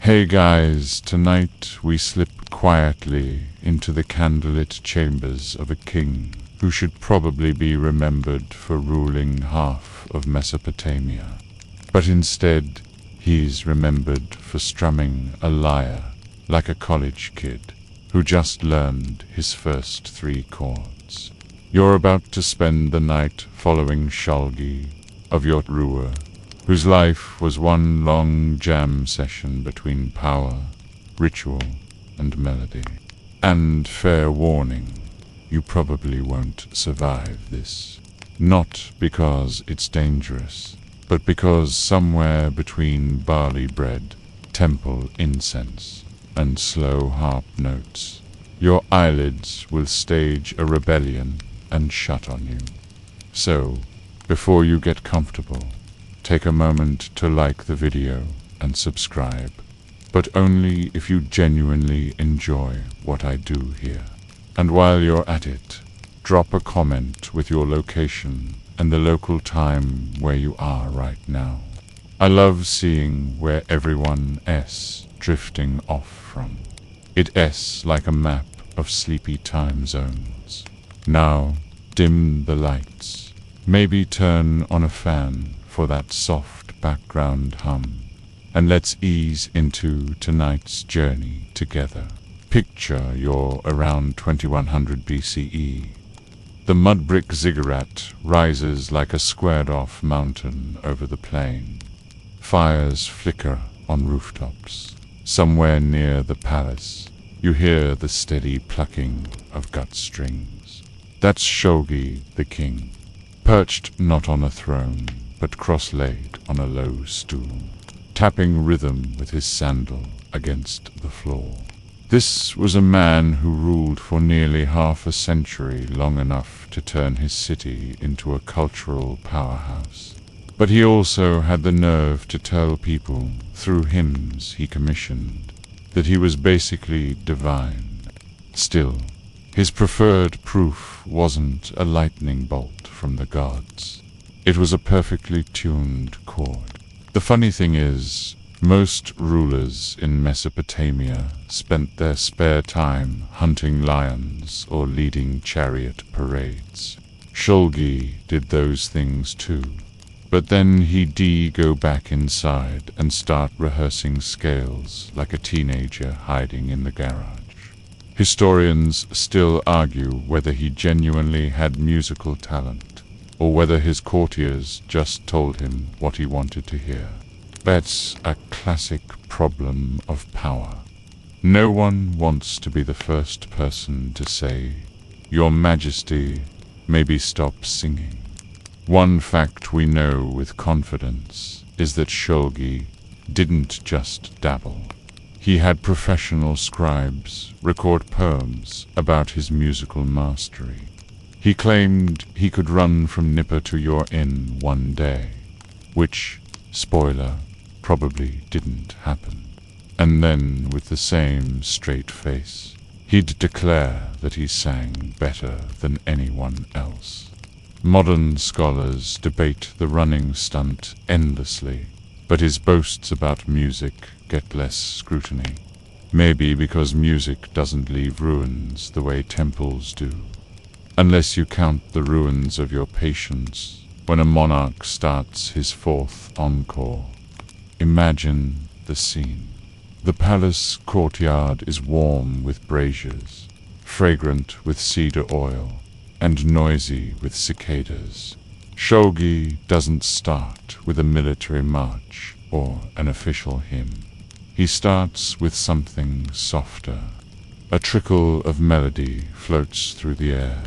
Hey guys, tonight we slip quietly into the candlelit chambers of a king who should probably be remembered for ruling half of Mesopotamia. But instead, he's remembered for strumming a lyre like a college kid who just learned his first 3 chords. You're about to spend the night following Shulgi of Ur, whose life was one long jam session between power, ritual, and melody. And fair warning, you probably won't survive this. Not because it's dangerous, but because somewhere between barley bread, temple incense, and slow harp notes, your eyelids will stage a rebellion and shut on you. So, before you get comfortable, take a moment to like the video and subscribe, but only if you genuinely enjoy what I do here. And while you're at it, drop a comment with your location and the local time where you are right now. I love seeing where everyone's drifting off from. It's like a map of sleepy time zones. Now, dim the lights. Maybe turn on a fan for that soft background hum, and let's ease into tonight's journey together. Picture you're around 2100 BCE. The mud brick ziggurat rises like a squared-off mountain over the plain. Fires flicker on rooftops. Somewhere near the palace, you hear the steady plucking of gut strings. That's Shulgi the king, perched not on a throne, but cross-legged on a low stool, tapping rhythm with his sandal against the floor. This was a man who ruled for nearly half a century, long enough to turn his city into a cultural powerhouse. But he also had the nerve to tell people, through hymns he commissioned, that he was basically divine. Still, his preferred proof wasn't a lightning bolt from the gods. It was a perfectly tuned chord. The funny thing is, most rulers in Mesopotamia spent their spare time hunting lions or leading chariot parades. Shulgi did those things too. But then he'd go back inside and start rehearsing scales like a teenager hiding in the garage. Historians still argue whether he genuinely had musical talent, or whether his courtiers just told him what he wanted to hear. That's a classic problem of power. No one wants to be the first person to say, "Your Majesty, maybe stop singing." One fact we know with confidence is that Shulgi didn't just dabble. He had professional scribes record poems about his musical mastery. He claimed he could run from Nipper to your inn one day, which, spoiler, probably didn't happen. And then, with the same straight face, he'd declare that he sang better than anyone else. Modern scholars debate the running stunt endlessly, but his boasts about music get less scrutiny. Maybe because music doesn't leave ruins the way temples do. Unless you count the ruins of your patience when a monarch starts his 4th encore. Imagine the scene. The palace courtyard is warm with braziers, fragrant with cedar oil, and noisy with cicadas. Shulgi doesn't start with a military march or an official hymn. He starts with something softer. A trickle of melody floats through the air,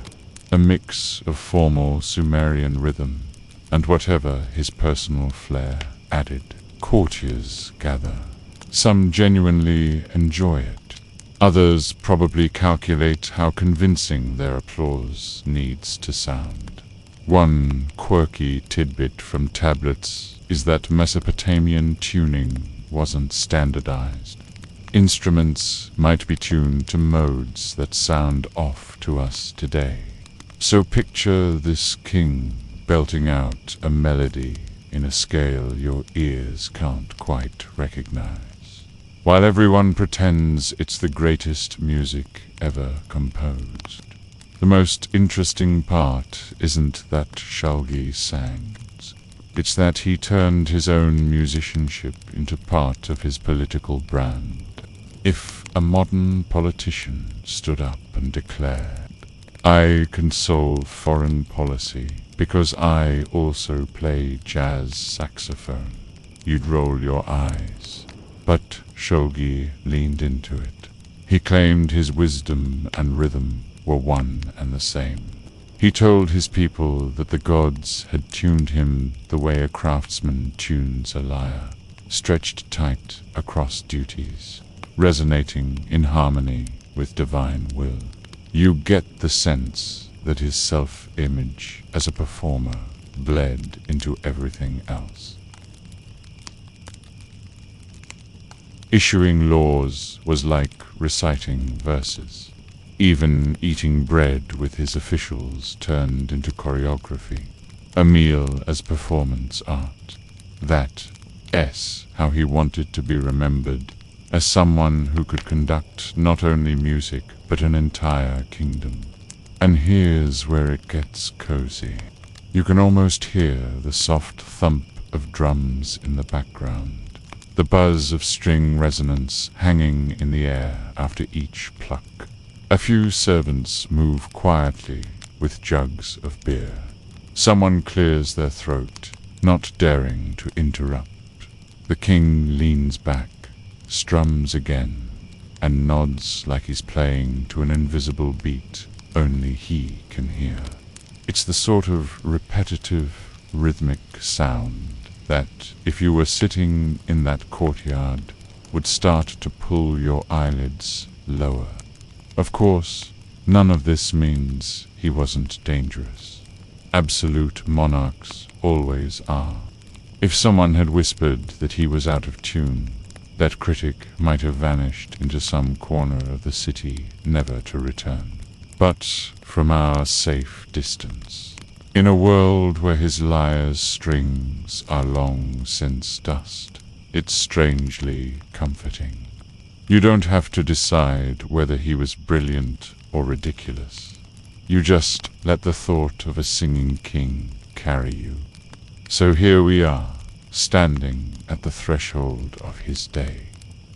a mix of formal Sumerian rhythm and whatever his personal flair added. Courtiers gather. Some genuinely enjoy it. Others probably calculate how convincing their applause needs to sound. One quirky tidbit from tablets is that Mesopotamian tuning wasn't standardized. Instruments might be tuned to modes that sound off to us today. So picture this king belting out a melody in a scale your ears can't quite recognize. while everyone pretends it's the greatest music ever composed. The most interesting part isn't that Shulgi sang. It's that he turned his own musicianship into part of his political brand. If a modern politician stood up and declared, "I can solve foreign policy because I also play jazz saxophone," you'd roll your eyes. But Shulgi leaned into it. He claimed his wisdom and rhythm were one and the same. He told his people that the gods had tuned him the way a craftsman tunes a lyre, stretched tight across duties, resonating in harmony with divine will. You get the sense that his self-image as a performer bled into everything else. Issuing laws was like reciting verses. Even eating bread with his officials turned into choreography, a meal as performance art. That's how he wanted to be remembered, as someone who could conduct not only music but an entire kingdom. And here's where it gets cozy. You can almost hear the soft thump of drums in the background, the buzz of string resonance hanging in the air after each pluck. A few servants move quietly with jugs of beer. Someone clears their throat, not daring to interrupt. The king leans back, strums again, and nods like he's playing to an invisible beat only he can hear. It's the sort of repetitive, rhythmic sound that, if you were sitting in that courtyard, would start to pull your eyelids lower. Of course, none of this means he wasn't dangerous. Absolute monarchs always are. If someone had whispered that he was out of tune, that critic might have vanished into some corner of the city, never to return. But from our safe distance, in a world where his lyre's strings are long since dust, it's strangely comforting. You don't have to decide whether he was brilliant or ridiculous. You just let the thought of a singing king carry you. So here we are, standing at the threshold of his day,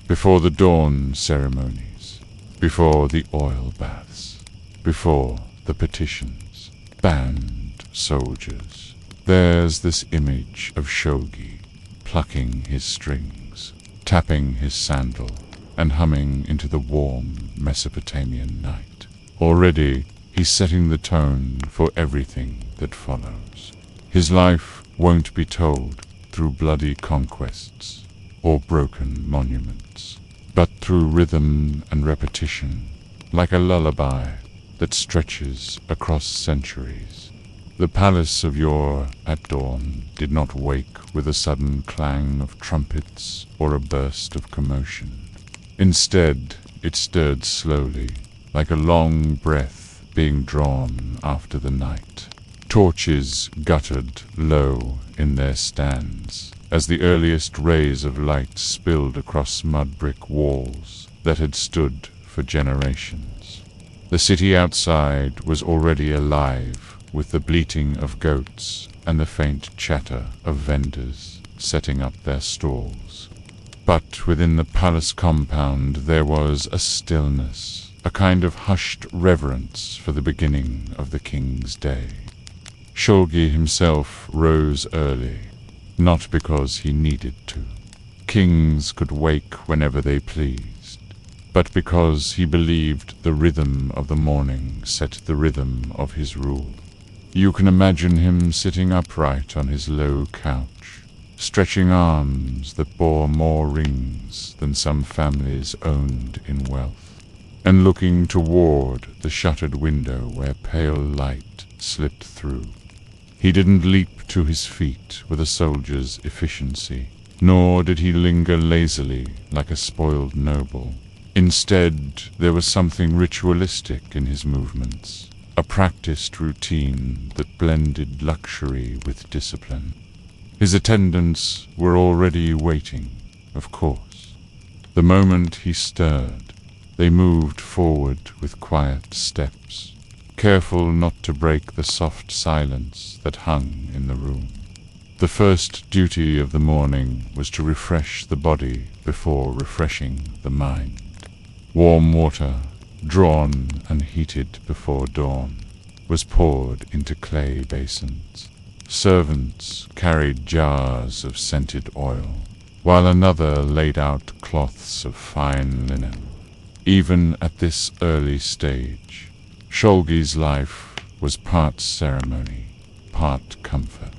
before the dawn ceremonies, before the oil baths, before the petitions, banned soldiers. There's this image of Shulgi plucking his strings, tapping his sandal, and humming into the warm Mesopotamian night. Already, he's setting the tone for everything that follows. His life won't be told through bloody conquests or broken monuments, but through rhythm and repetition, like a lullaby that stretches across centuries. The palace of Ur at dawn did not wake with a sudden clang of trumpets or a burst of commotion. Instead, it stirred slowly, like a long breath being drawn after the night. Torches guttered low in their stands, as the earliest rays of light spilled across mud-brick walls that had stood for generations. The city outside was already alive with the bleating of goats and the faint chatter of vendors setting up their stalls. But within the palace compound there was a stillness, a kind of hushed reverence for the beginning of the king's day. Shulgi himself rose early, not because he needed to. Kings could wake whenever they pleased, but because he believed the rhythm of the morning set the rhythm of his rule. You can imagine him sitting upright on his low couch, stretching arms that bore more rings than some families owned in wealth, and looking toward the shuttered window where pale light slipped through. He didn't leap to his feet with a soldier's efficiency, nor did he linger lazily like a spoiled noble. Instead, there was something ritualistic in his movements, a practiced routine that blended luxury with discipline. His attendants were already waiting, of course. The moment he stirred, they moved forward with quiet steps, careful not to break the soft silence that hung in the room. The first duty of the morning was to refresh the body before refreshing the mind. Warm water, drawn and heated before dawn, was poured into clay basins. Servants carried jars of scented oil, while another laid out cloths of fine linen. Even at this early stage, Shulgi's life was part ceremony, part comfort.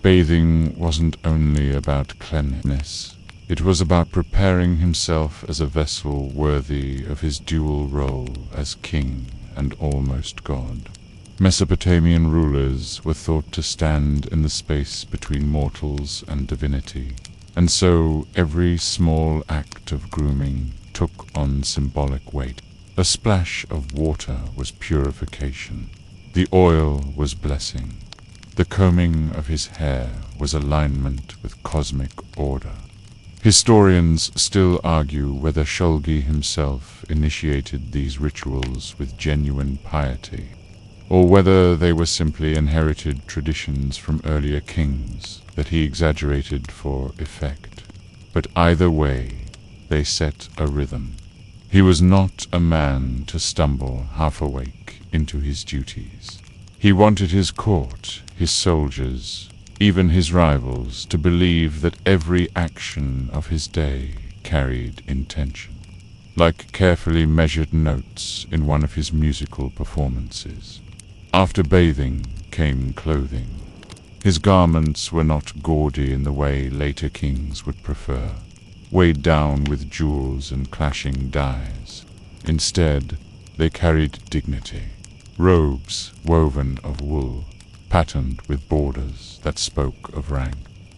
Bathing wasn't only about cleanliness, it was about preparing himself as a vessel worthy of his dual role as king and almost god. Mesopotamian rulers were thought to stand in the space between mortals and divinity, and so every small act of grooming took on symbolic weight. A splash of water was purification, the oil was blessing, the combing of his hair was alignment with cosmic order. Historians still argue whether Shulgi himself initiated these rituals with genuine piety, or whether they were simply inherited traditions from earlier kings that he exaggerated for effect. But either way, they set a rhythm. He was not a man to stumble half awake into his duties. He wanted his court, his soldiers, even his rivals, to believe that every action of his day carried intention, like carefully measured notes in one of his musical performances. After bathing came clothing. His garments were not gaudy in the way later kings would prefer, weighed down with jewels and clashing dyes. Instead, they carried dignity. Robes woven of wool, patterned with borders that spoke of rank.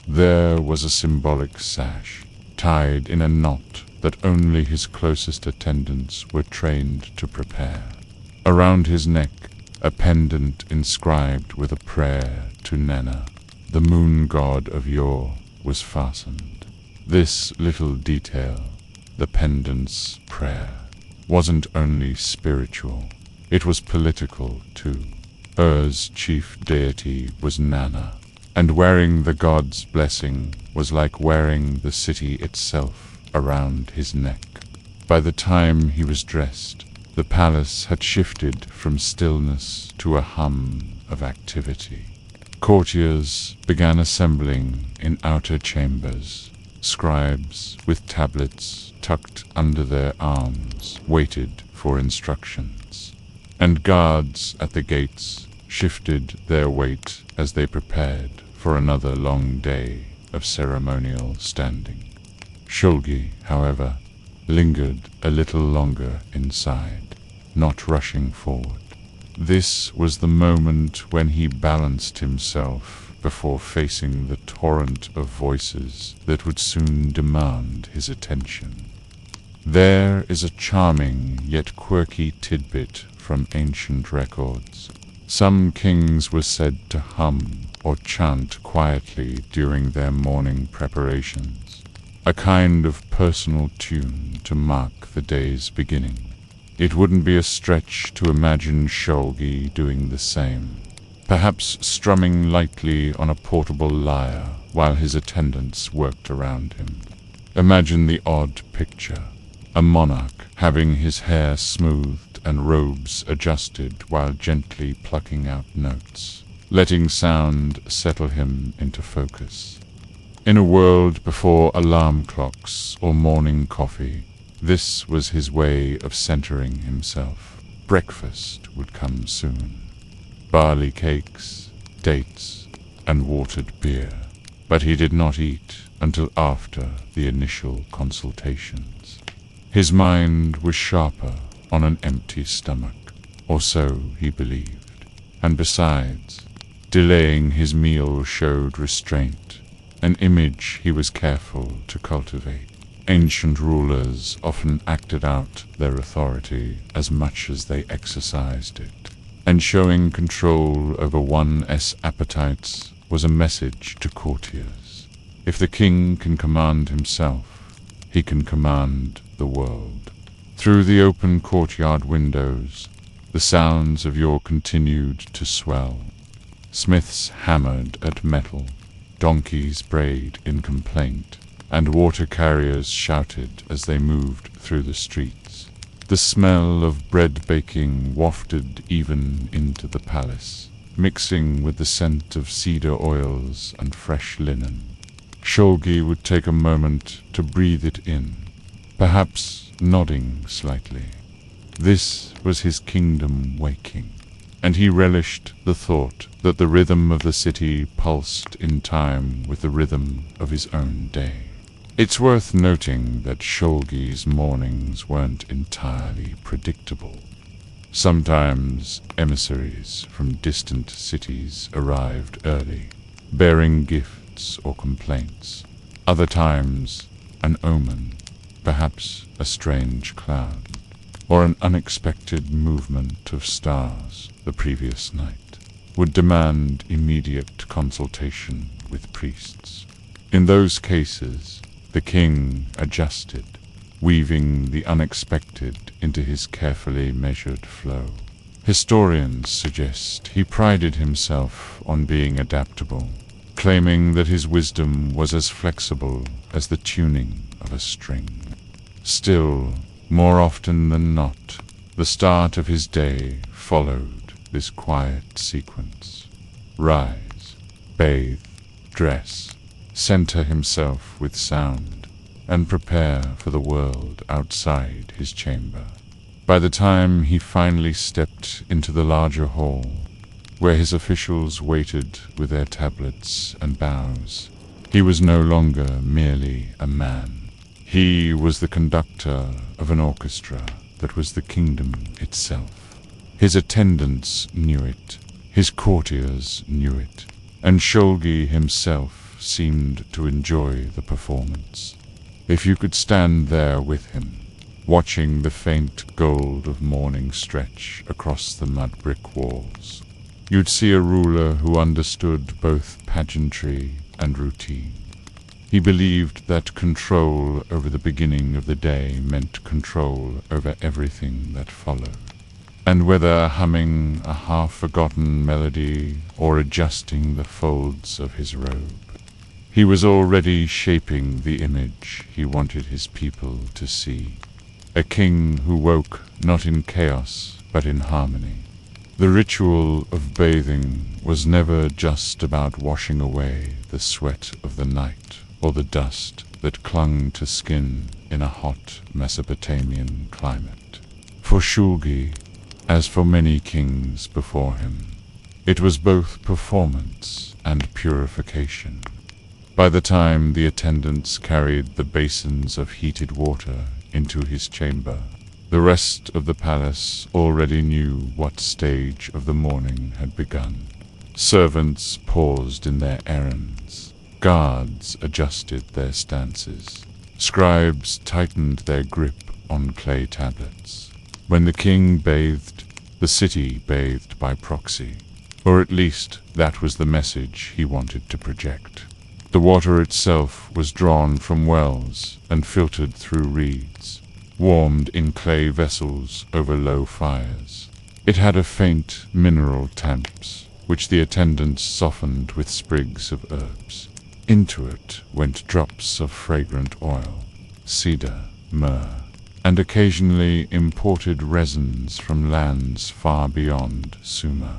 There was a symbolic sash, tied in a knot that only his closest attendants were trained to prepare. Around his neck, a pendant inscribed with a prayer to Nana, the moon god of Ur, was fastened. This little detail, the pendant's prayer, wasn't only spiritual, it was political too. Ur's chief deity was Nana, and wearing the god's blessing was like wearing the city itself around his neck. By the time he was dressed, the palace had shifted from stillness to a hum of activity. Courtiers began assembling in outer chambers. Scribes with tablets tucked under their arms waited for instructions, and guards at the gates shifted their weight as they prepared for another long day of ceremonial standing. Shulgi, however, lingered a little longer inside, not rushing forward. This was the moment when he balanced himself before facing the torrent of voices that would soon demand his attention. There is a charming yet quirky tidbit from ancient records. Some kings were said to hum or chant quietly during their morning preparations, a kind of personal tune to mark the day's beginning. It wouldn't be a stretch to imagine Shulgi doing the same, perhaps strumming lightly on a portable lyre while his attendants worked around him. Imagine the odd picture, a monarch having his hair smoothed and robes adjusted while gently plucking out notes, letting sound settle him into focus. In a world before alarm clocks or morning coffee, this was his way of centering himself. Breakfast would come soon. Barley cakes, dates, and watered beer. But he did not eat until after the initial consultations. His mind was sharper on an empty stomach, or so he believed. And besides, delaying his meal showed restraint, an image he was careful to cultivate. Ancient rulers often acted out their authority as much as they exercised it, and showing control over one's appetites was a message to courtiers. If the king can command himself, he can command the world. Through the open courtyard windows, the sounds of yore continued to swell. Smiths hammered at metal, donkeys brayed in complaint, and water carriers shouted as they moved through the streets. The smell of bread baking wafted even into the palace, mixing with the scent of cedar oils and fresh linen. Shulgi would take a moment to breathe it in, perhaps nodding slightly. This was his kingdom waking, and he relished the thought that the rhythm of the city pulsed in time with the rhythm of his own day. It's worth noting that Shulgi's mornings weren't entirely predictable. Sometimes emissaries from distant cities arrived early, bearing gifts or complaints. Other times, an omen, perhaps a strange cloud, or an unexpected movement of stars the previous night, would demand immediate consultation with priests. In those cases, the king adjusted, weaving the unexpected into his carefully measured flow. Historians suggest he prided himself on being adaptable, claiming that his wisdom was as flexible as the tuning of a string. Still, more often than not, the start of his day followed this quiet sequence. Rise, bathe, dress, center himself with sound, and prepare for the world outside his chamber. By the time he finally stepped into the larger hall, where his officials waited with their tablets and bows, he was no longer merely a man. He was the conductor of an orchestra that was the kingdom itself. His attendants knew it, his courtiers knew it, and Shulgi himself seemed to enjoy the performance. If you could stand there with him, watching the faint gold of morning stretch across the mud brick walls, you'd see a ruler who understood both pageantry and routine. He believed that control over the beginning of the day meant control over everything that followed. And whether humming a half-forgotten melody or adjusting the folds of his robe, he was already shaping the image he wanted his people to see. A king who woke not in chaos, but in harmony. The ritual of bathing was never just about washing away the sweat of the night or the dust that clung to skin in a hot Mesopotamian climate. For Shulgi, as for many kings before him, it was both performance and purification. By the time the attendants carried the basins of heated water into his chamber, the rest of the palace already knew what stage of the morning had begun. Servants paused in their errands, guards adjusted their stances, scribes tightened their grip on clay tablets. When the king bathed, the city bathed by proxy, or at least that was the message he wanted to project. The water itself was drawn from wells and filtered through reeds, warmed in clay vessels over low fires. It had a faint mineral tampes, which the attendants softened with sprigs of herbs. Into it went drops of fragrant oil, cedar, myrrh, and occasionally imported resins from lands far beyond Sumer.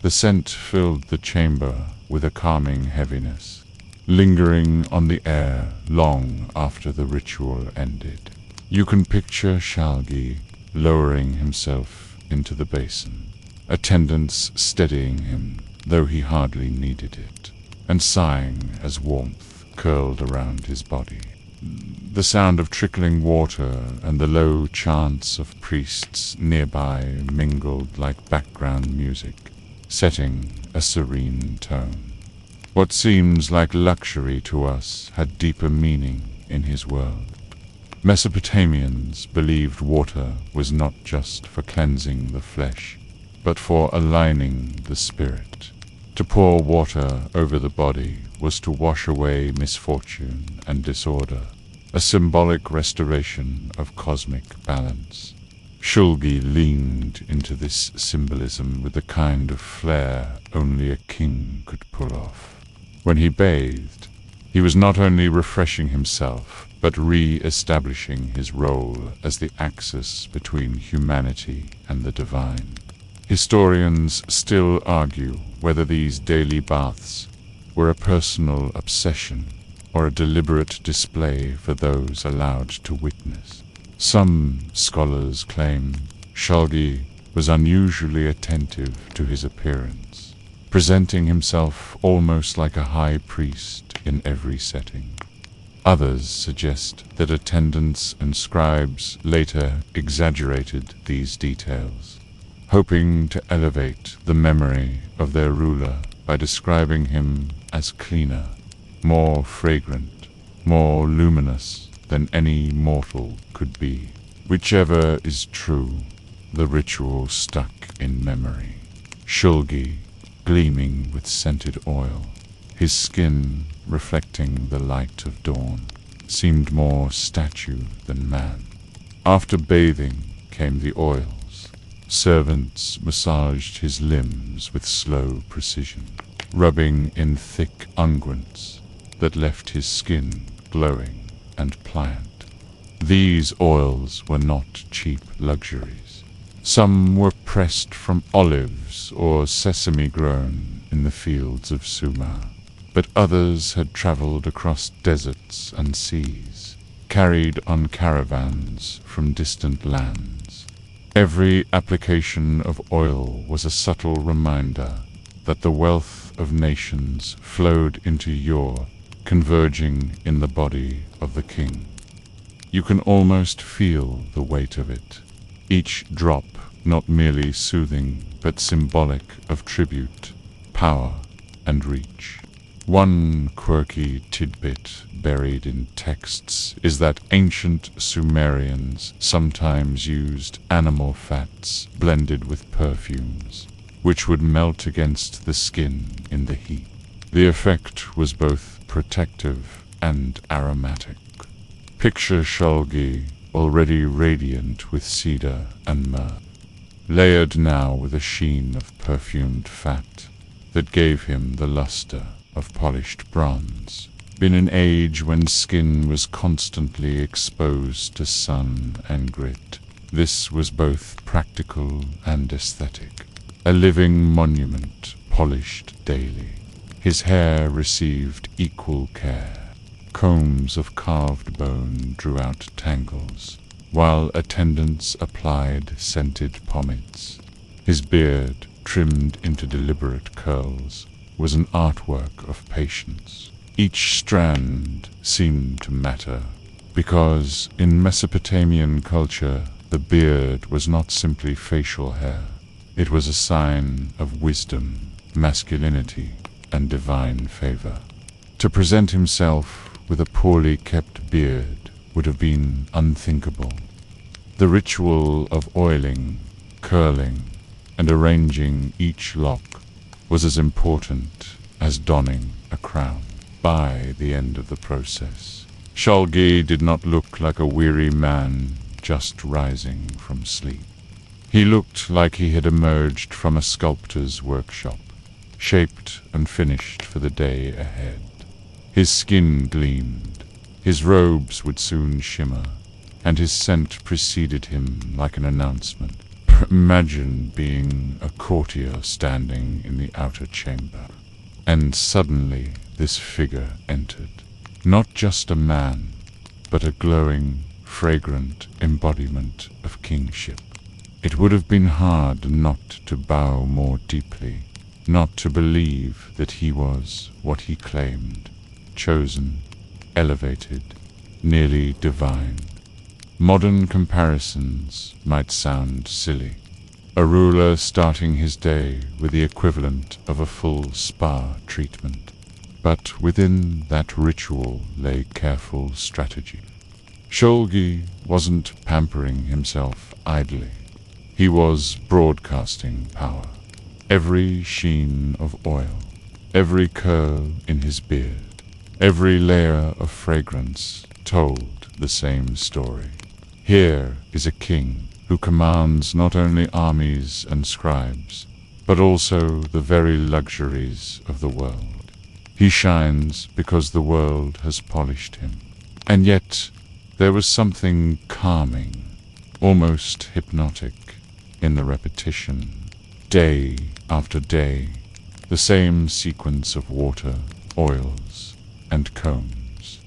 The scent filled the chamber with a calming heaviness, lingering on the air long after the ritual ended. You can picture Shulgi lowering himself into the basin, attendants steadying him, though he hardly needed it, and sighing as warmth curled around his body. The sound of trickling water and the low chants of priests nearby mingled like background music, setting a serene tone. What seems like luxury to us had deeper meaning in his world. Mesopotamians believed water was not just for cleansing the flesh, but for aligning the spirit. To pour water over the body was to wash away misfortune and disorder, a symbolic restoration of cosmic balance. Shulgi leaned into this symbolism with the kind of flair only a king could pull off. When he bathed, he was not only refreshing himself, but re-establishing his role as the axis between humanity and the divine. Historians still argue whether these daily baths were a personal obsession or a deliberate display for those allowed to witness. Some scholars claim Shulgi was unusually attentive to his appearance, presenting himself almost like a high priest in every setting. Others suggest that attendants and scribes later exaggerated these details, hoping to elevate the memory of their ruler by describing him as cleaner, more fragrant, more luminous than any mortal could be. Whichever is true, the ritual stuck in memory. Shulgi, gleaming with scented oil, his skin reflecting the light of dawn, seemed more statue than man. After bathing came the oils. Servants massaged his limbs with slow precision, rubbing in thick unguents that left his skin glowing and pliant. These oils were not cheap luxuries. Some were pressed from olives or sesame grown in the fields of Sumer, but others had traveled across deserts and seas, carried on caravans from distant lands. Every application of oil was a subtle reminder that the wealth of nations flowed into Ur, converging in the body of the king. You can almost feel the weight of it, each drop not merely soothing but symbolic of tribute, power, and reach. One quirky tidbit buried in texts is that ancient Sumerians sometimes used animal fats blended with perfumes, which would melt against the skin in the heat. The effect was both protective and aromatic. Picture Shulgi, already radiant with cedar and myrrh, layered now with a sheen of perfumed fat that gave him the luster of polished bronze. In an age when skin was constantly exposed to sun and grit, this was both practical and aesthetic, a living monument polished daily. His hair received equal care. Combs of carved bone drew out tangles, while attendants applied scented pomades. His beard, trimmed into deliberate curls, was an artwork of patience. Each strand seemed to matter, because in Mesopotamian culture the beard was not simply facial hair. It was a sign of wisdom, masculinity, and divine favor. To present himself with a poorly kept beard would have been unthinkable. The ritual of oiling, curling, and arranging each lock was as important as donning a crown. By the end of the process, Shulgi did not look like a weary man just rising from sleep. He looked like he had emerged from a sculptor's workshop, shaped and finished for the day ahead. His skin gleamed, his robes would soon shimmer, and his scent preceded him like an announcement. Imagine being a courtier standing in the outer chamber, and suddenly this figure entered. Not just a man, but a glowing, fragrant embodiment of kingship. It would have been hard not to bow more deeply, not to believe that he was what he claimed, chosen, elevated, nearly divine. Modern comparisons might sound silly. A ruler starting his day with the equivalent of a full spa treatment. But within that ritual lay careful strategy. Shulgi wasn't pampering himself idly. He was broadcasting power. Every sheen of oil, every curl in his beard, every layer of fragrance told the same story. Here is a king who commands not only armies and scribes, but also the very luxuries of the world. He shines because the world has polished him. And yet, there was something calming, almost hypnotic, in the repetition. Day after day, the same sequence of water, oils, and combs.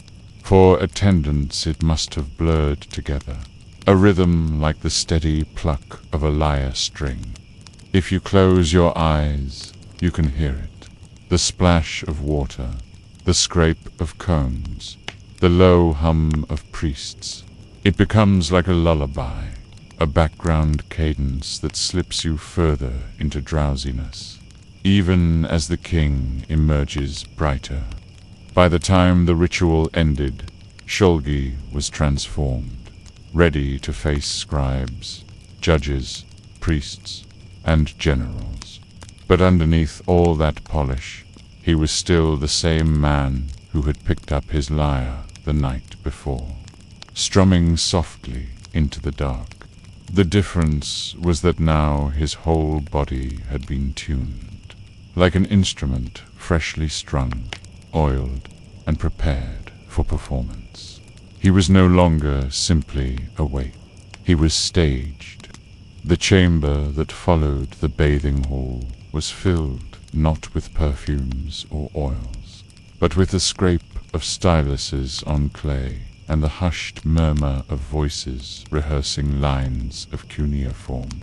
For attendants it must have blurred together, a rhythm like the steady pluck of a lyre string. If you close your eyes, you can hear it. The splash of water, the scrape of combs, the low hum of priests. It becomes like a lullaby, a background cadence that slips you further into drowsiness, even as the king emerges brighter. By the time the ritual ended, Shulgi was transformed, ready to face scribes, judges, priests, and generals. But underneath all that polish, he was still the same man who had picked up his lyre the night before, strumming softly into the dark. The difference was that now his whole body had been tuned, like an instrument freshly strung, oiled, and prepared for performance. He was no longer simply awake. He was staged. The chamber that followed the bathing hall was filled not with perfumes or oils, but with the scrape of styluses on clay and the hushed murmur of voices rehearsing lines of cuneiform.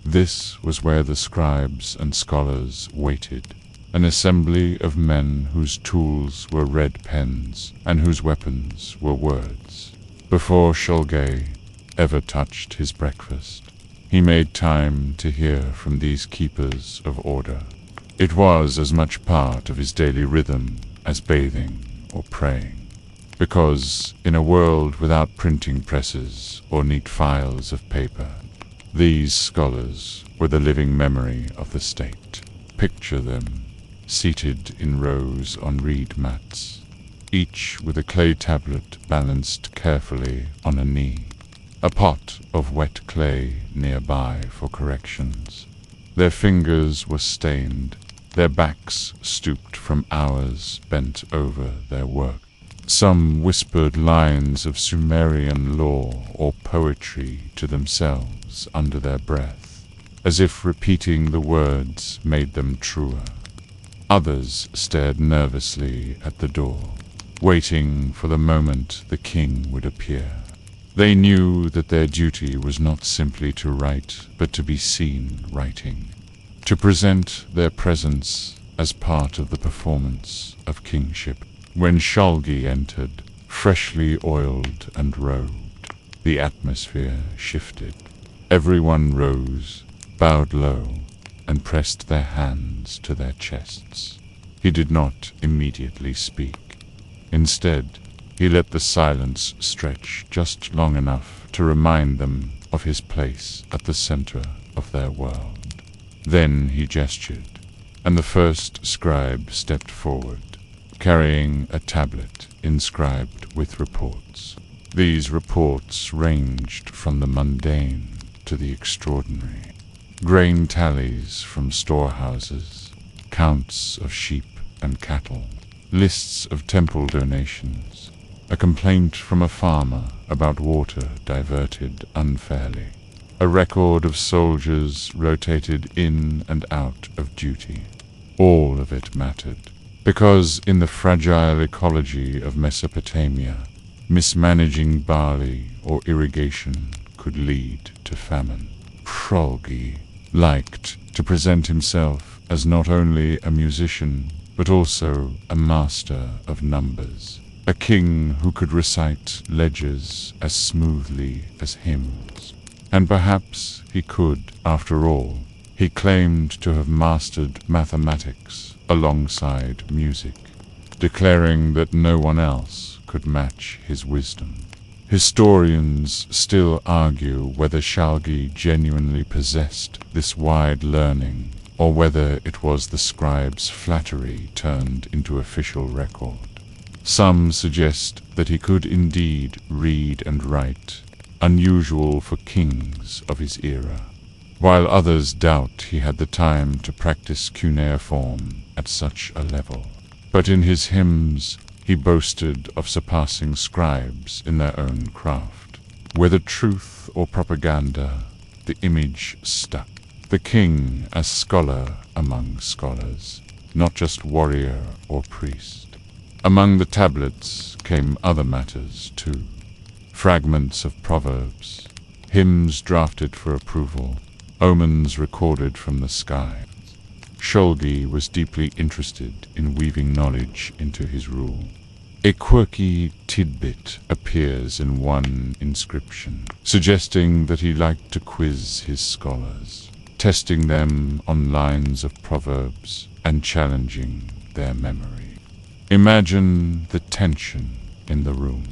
This was where the scribes and scholars waited, an assembly of men whose tools were red pens and whose weapons were words. Before Shulgi ever touched his breakfast, he made time to hear from these keepers of order. It was as much part of his daily rhythm as bathing or praying, because in a world without printing presses or neat files of paper, these scholars were the living memory of the state. Picture them, seated in rows on reed mats, each with a clay tablet balanced carefully on a knee, a pot of wet clay nearby for corrections. Their fingers were stained, their backs stooped from hours bent over their work. Some whispered lines of Sumerian lore or poetry to themselves under their breath, as if repeating the words made them truer. Others stared nervously at the door, waiting for the moment the king would appear. They knew that their duty was not simply to write, but to be seen writing, to present their presence as part of the performance of kingship. When Shulgi entered, freshly oiled and robed, the atmosphere shifted. Everyone rose, bowed low, and pressed their hands to their chests. He did not immediately speak. Instead, he let the silence stretch just long enough to remind them of his place at the center of their world. Then he gestured, and the first scribe stepped forward, carrying a tablet inscribed with reports. These reports ranged from the mundane to the extraordinary. Grain tallies from storehouses, counts of sheep and cattle, lists of temple donations, a complaint from a farmer about water diverted unfairly, a record of soldiers rotated in and out of duty. All of it mattered, because in the fragile ecology of Mesopotamia, mismanaging barley or irrigation could lead to famine. Shulgi liked to present himself as not only a musician, but also a master of numbers, a king who could recite ledgers as smoothly as hymns. And perhaps he could, after all. He claimed to have mastered mathematics alongside music, declaring that no one else could match his wisdom. Historians still argue whether Shulgi genuinely possessed this wide learning, or whether it was the scribe's flattery turned into official record. Some suggest that he could indeed read and write, unusual for kings of his era, while others doubt he had the time to practice cuneiform at such a level. But in his hymns he boasted of surpassing scribes in their own craft. Whether truth or propaganda, the image stuck. The king as scholar among scholars, not just warrior or priest. Among the tablets came other matters too. Fragments of proverbs, hymns drafted for approval, omens recorded from the sky. Shulgi was deeply interested in weaving knowledge into his rule. A quirky tidbit appears in one inscription, suggesting that he liked to quiz his scholars, testing them on lines of proverbs and challenging their memory. Imagine the tension in the room.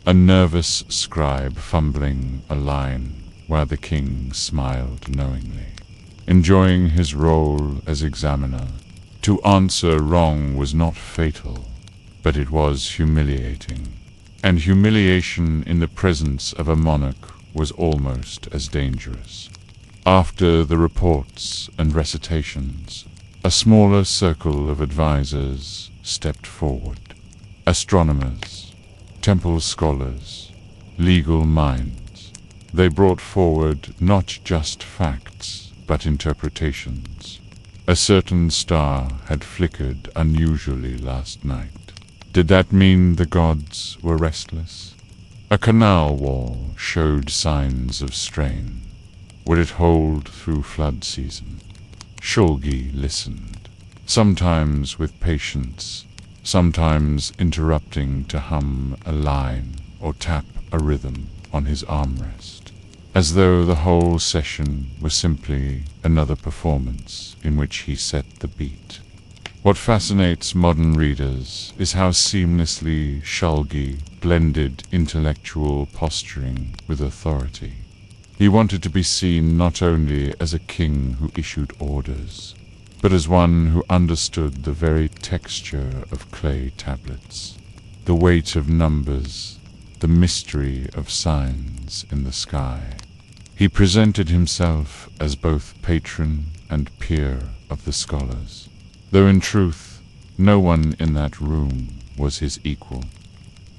A nervous scribe fumbling a line while the king smiled knowingly, enjoying his role as examiner. To answer wrong was not fatal, but it was humiliating. And humiliation in the presence of a monarch was almost as dangerous. After the reports and recitations, a smaller circle of advisors stepped forward. Astronomers, temple scholars, legal minds. They brought forward not just facts, but interpretations. A certain star had flickered unusually last night. Did that mean the gods were restless? A canal wall showed signs of strain. Would it hold through flood season? Shulgi listened, sometimes with patience, sometimes interrupting to hum a line or tap a rhythm on his armrest, as though the whole session was simply another performance in which he set the beat. What fascinates modern readers is how seamlessly Shulgi blended intellectual posturing with authority. He wanted to be seen not only as a king who issued orders, but as one who understood the very texture of clay tablets, the weight of numbers, the mystery of signs in the sky. He presented himself as both patron and peer of the scholars, though in truth no one in that room was his equal.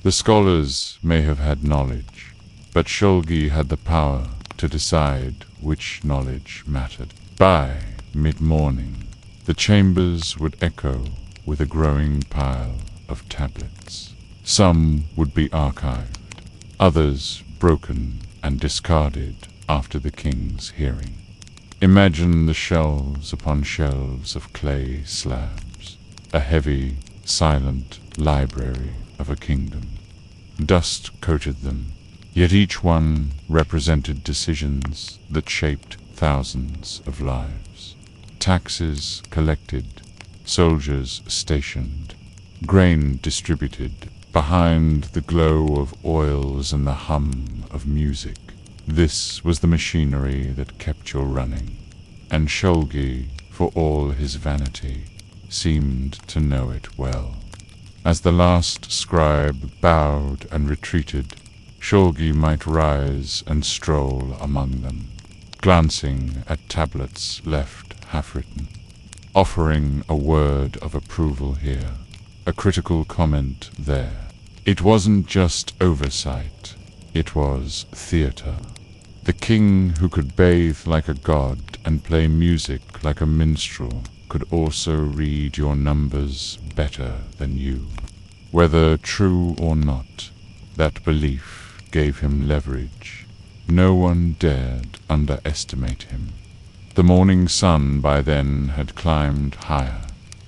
The scholars may have had knowledge, but Shulgi had the power to decide which knowledge mattered. By mid-morning, the chambers would echo with a growing pile of tablets. Some would be archived, others broken and discarded after the king's hearing. Imagine the shelves upon shelves of clay slabs, a heavy, silent library of a kingdom. Dust coated them, yet each one represented decisions that shaped thousands of lives. Taxes collected, soldiers stationed, grain distributed, behind the glow of oils and the hum of music. This was the machinery that kept you running, and Shulgi, for all his vanity, seemed to know it well. As the last scribe bowed and retreated, Shulgi might rise and stroll among them, glancing at tablets left half-written, offering a word of approval here, a critical comment there. It wasn't just oversight, it was theater. The king who could bathe like a god and play music like a minstrel could also read your numbers better than you. Whether true or not, that belief gave him leverage. No one dared underestimate him. The morning sun by then had climbed higher,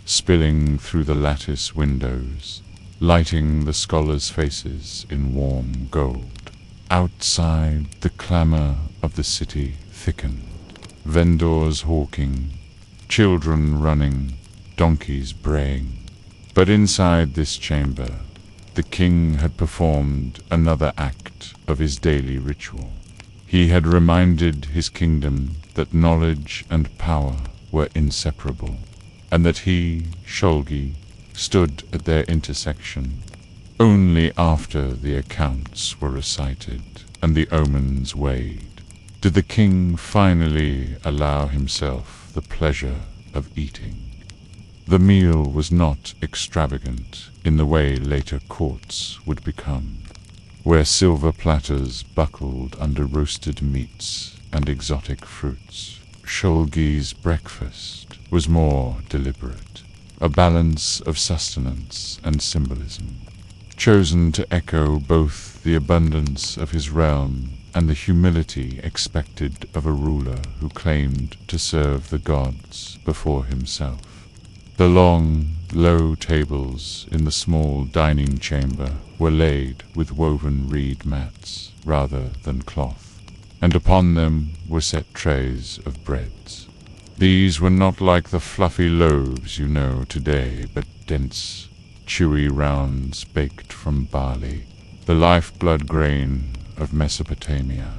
spilling through the lattice windows, lighting the scholars' faces in warm gold. Outside, the clamor of the city thickened. Vendors hawking, children running, donkeys braying. But inside this chamber, the king had performed another act of his daily ritual. He had reminded his kingdom that knowledge and power were inseparable, and that he, Shulgi, stood at their intersection, Only after the accounts were recited and the omens weighed did the king finally allow himself the pleasure of eating. The meal was not extravagant in the way later courts would become, where silver platters buckled under roasted meats and exotic fruits. Shulgi's breakfast was more deliberate, a balance of sustenance and symbolism, chosen to echo both the abundance of his realm and the humility expected of a ruler who claimed to serve the gods before himself. The long, low tables in the small dining chamber were laid with woven reed mats rather than cloth, and upon them were set trays of breads. These were not like the fluffy loaves you know today, but dense, chewy rounds baked from barley, the lifeblood grain of Mesopotamia.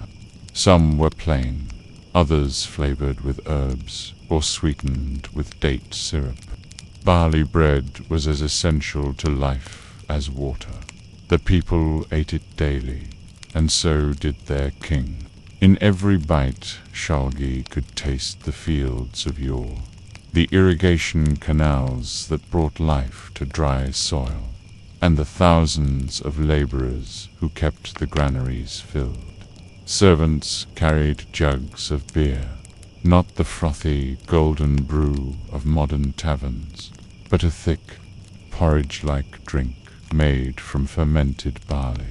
Some were plain, others flavored with herbs or sweetened with date syrup. Barley bread was as essential to life as water. The people ate it daily, and so did their king. In every bite, Shulgi could taste the fields of yore, the irrigation canals that brought life to dry soil, and the thousands of laborers who kept the granaries filled. Servants carried jugs of beer, not the frothy, golden brew of modern taverns, but a thick, porridge-like drink made from fermented barley.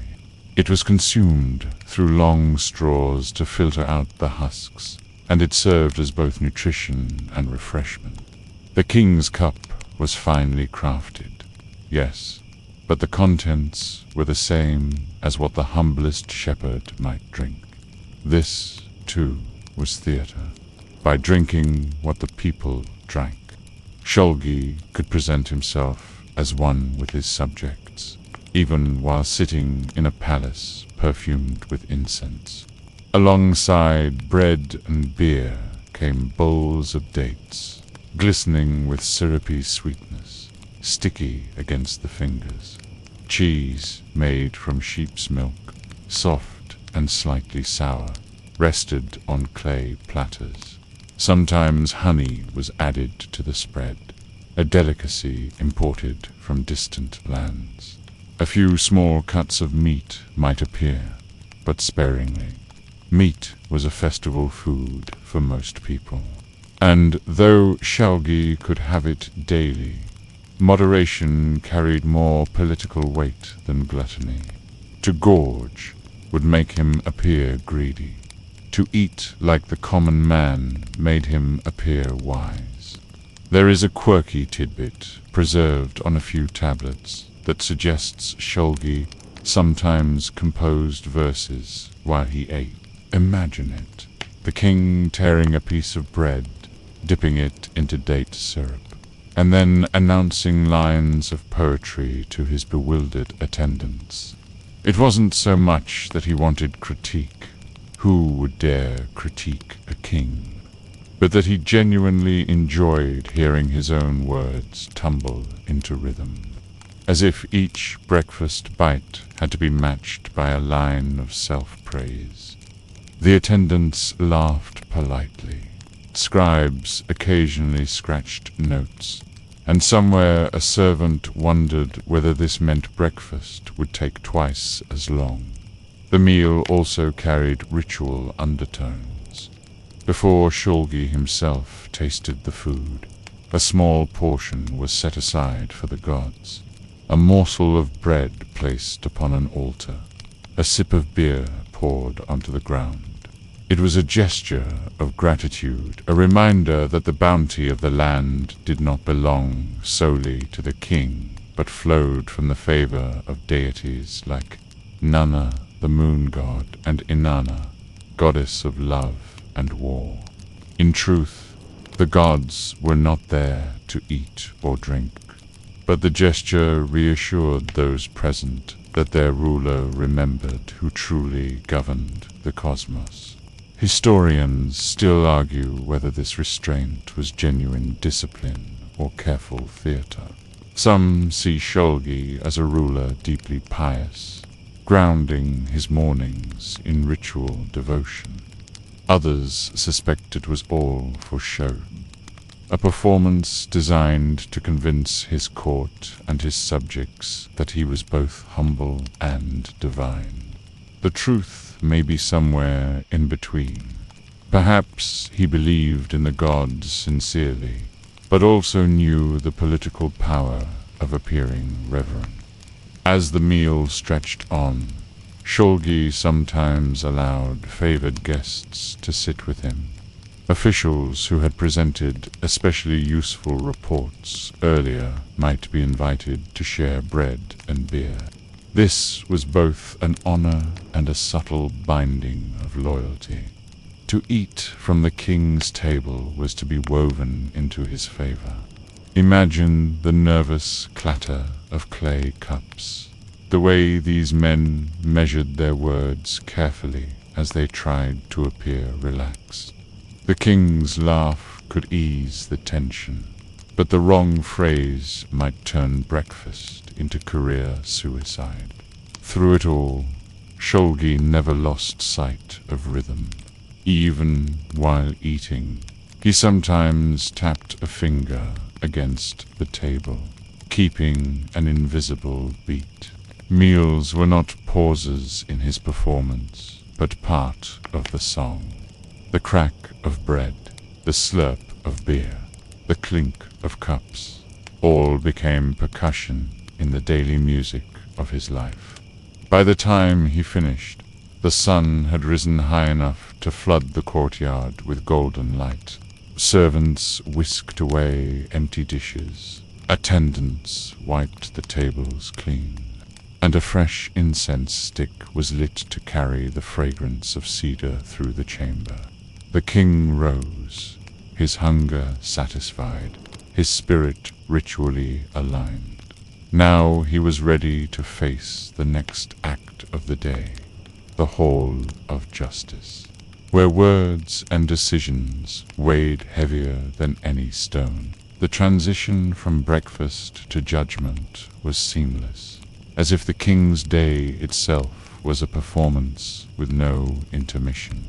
It was consumed through long straws to filter out the husks, and it served as both nutrition and refreshment. The king's cup was finely crafted, yes, but the contents were the same as what the humblest shepherd might drink. This, too, was theatre. By drinking what the people drank, Shulgi could present himself as one with his subjects, even while sitting in a palace perfumed with incense. Alongside bread and beer came bowls of dates, glistening with syrupy sweetness, sticky against the fingers. Cheese made from sheep's milk, soft and slightly sour, rested on clay platters. Sometimes honey was added to the spread, a delicacy imported from distant lands. A few small cuts of meat might appear, but sparingly. Meat was a festival food for most people, and though Shulgi could have it daily, moderation carried more political weight than gluttony. To gorge would make him appear greedy. To eat like the common man made him appear wise. There is a quirky tidbit preserved on a few tablets that suggests Shulgi sometimes composed verses while he ate. Imagine it, the king tearing a piece of bread, dipping it into date syrup, and then announcing lines of poetry to his bewildered attendants. It wasn't so much that he wanted critique, who would dare critique a king, but that he genuinely enjoyed hearing his own words tumble into rhythm, as if each breakfast bite had to be matched by a line of self-praise. The attendants laughed politely. Scribes occasionally scratched notes, and somewhere a servant wondered whether this meant breakfast would take twice as long. The meal also carried ritual undertones. Before Shulgi himself tasted the food, a small portion was set aside for the gods, a morsel of bread placed upon an altar, a sip of beer poured onto the ground. It was a gesture of gratitude, a reminder that the bounty of the land did not belong solely to the king, but flowed from the favor of deities like Nana, the moon god, and Inanna, goddess of love and war. In truth, the gods were not there to eat or drink, but the gesture reassured those present that their ruler remembered who truly governed the cosmos. Historians still argue whether this restraint was genuine discipline or careful theater. Some see Shulgi as a ruler deeply pious, grounding his mornings in ritual devotion. Others suspect it was all for show, a performance designed to convince his court and his subjects that he was both humble and divine. The truth may be somewhere in between. Perhaps he believed in the gods sincerely, but also knew the political power of appearing reverent. As the meal stretched on, Shulgi sometimes allowed favored guests to sit with him. Officials who had presented especially useful reports earlier might be invited to share bread and beer. This was both an honor and a subtle binding of loyalty. To eat from the king's table was to be woven into his favor. Imagine the nervous clatter of clay cups, the way these men measured their words carefully as they tried to appear relaxed. The king's laugh could ease the tension, but the wrong phrase might turn breakfast into career suicide. Through it all, Shulgi never lost sight of rhythm. Even while eating, he sometimes tapped a finger against the table, keeping an invisible beat. Meals were not pauses in his performance, but part of the song. The crack of bread, the slurp of beer, the clink of cups, all became percussion in the daily music of his life. By the time he finished, the sun had risen high enough to flood the courtyard with golden light. Servants whisked away empty dishes, attendants wiped the tables clean, and a fresh incense stick was lit to carry the fragrance of cedar through the chamber. The king rose, his hunger satisfied, his spirit ritually aligned. Now he was ready to face the next act of the day, the Hall of Justice, where words and decisions weighed heavier than any stone. The transition from breakfast to judgment was seamless, as if the king's day itself was a performance with no intermission.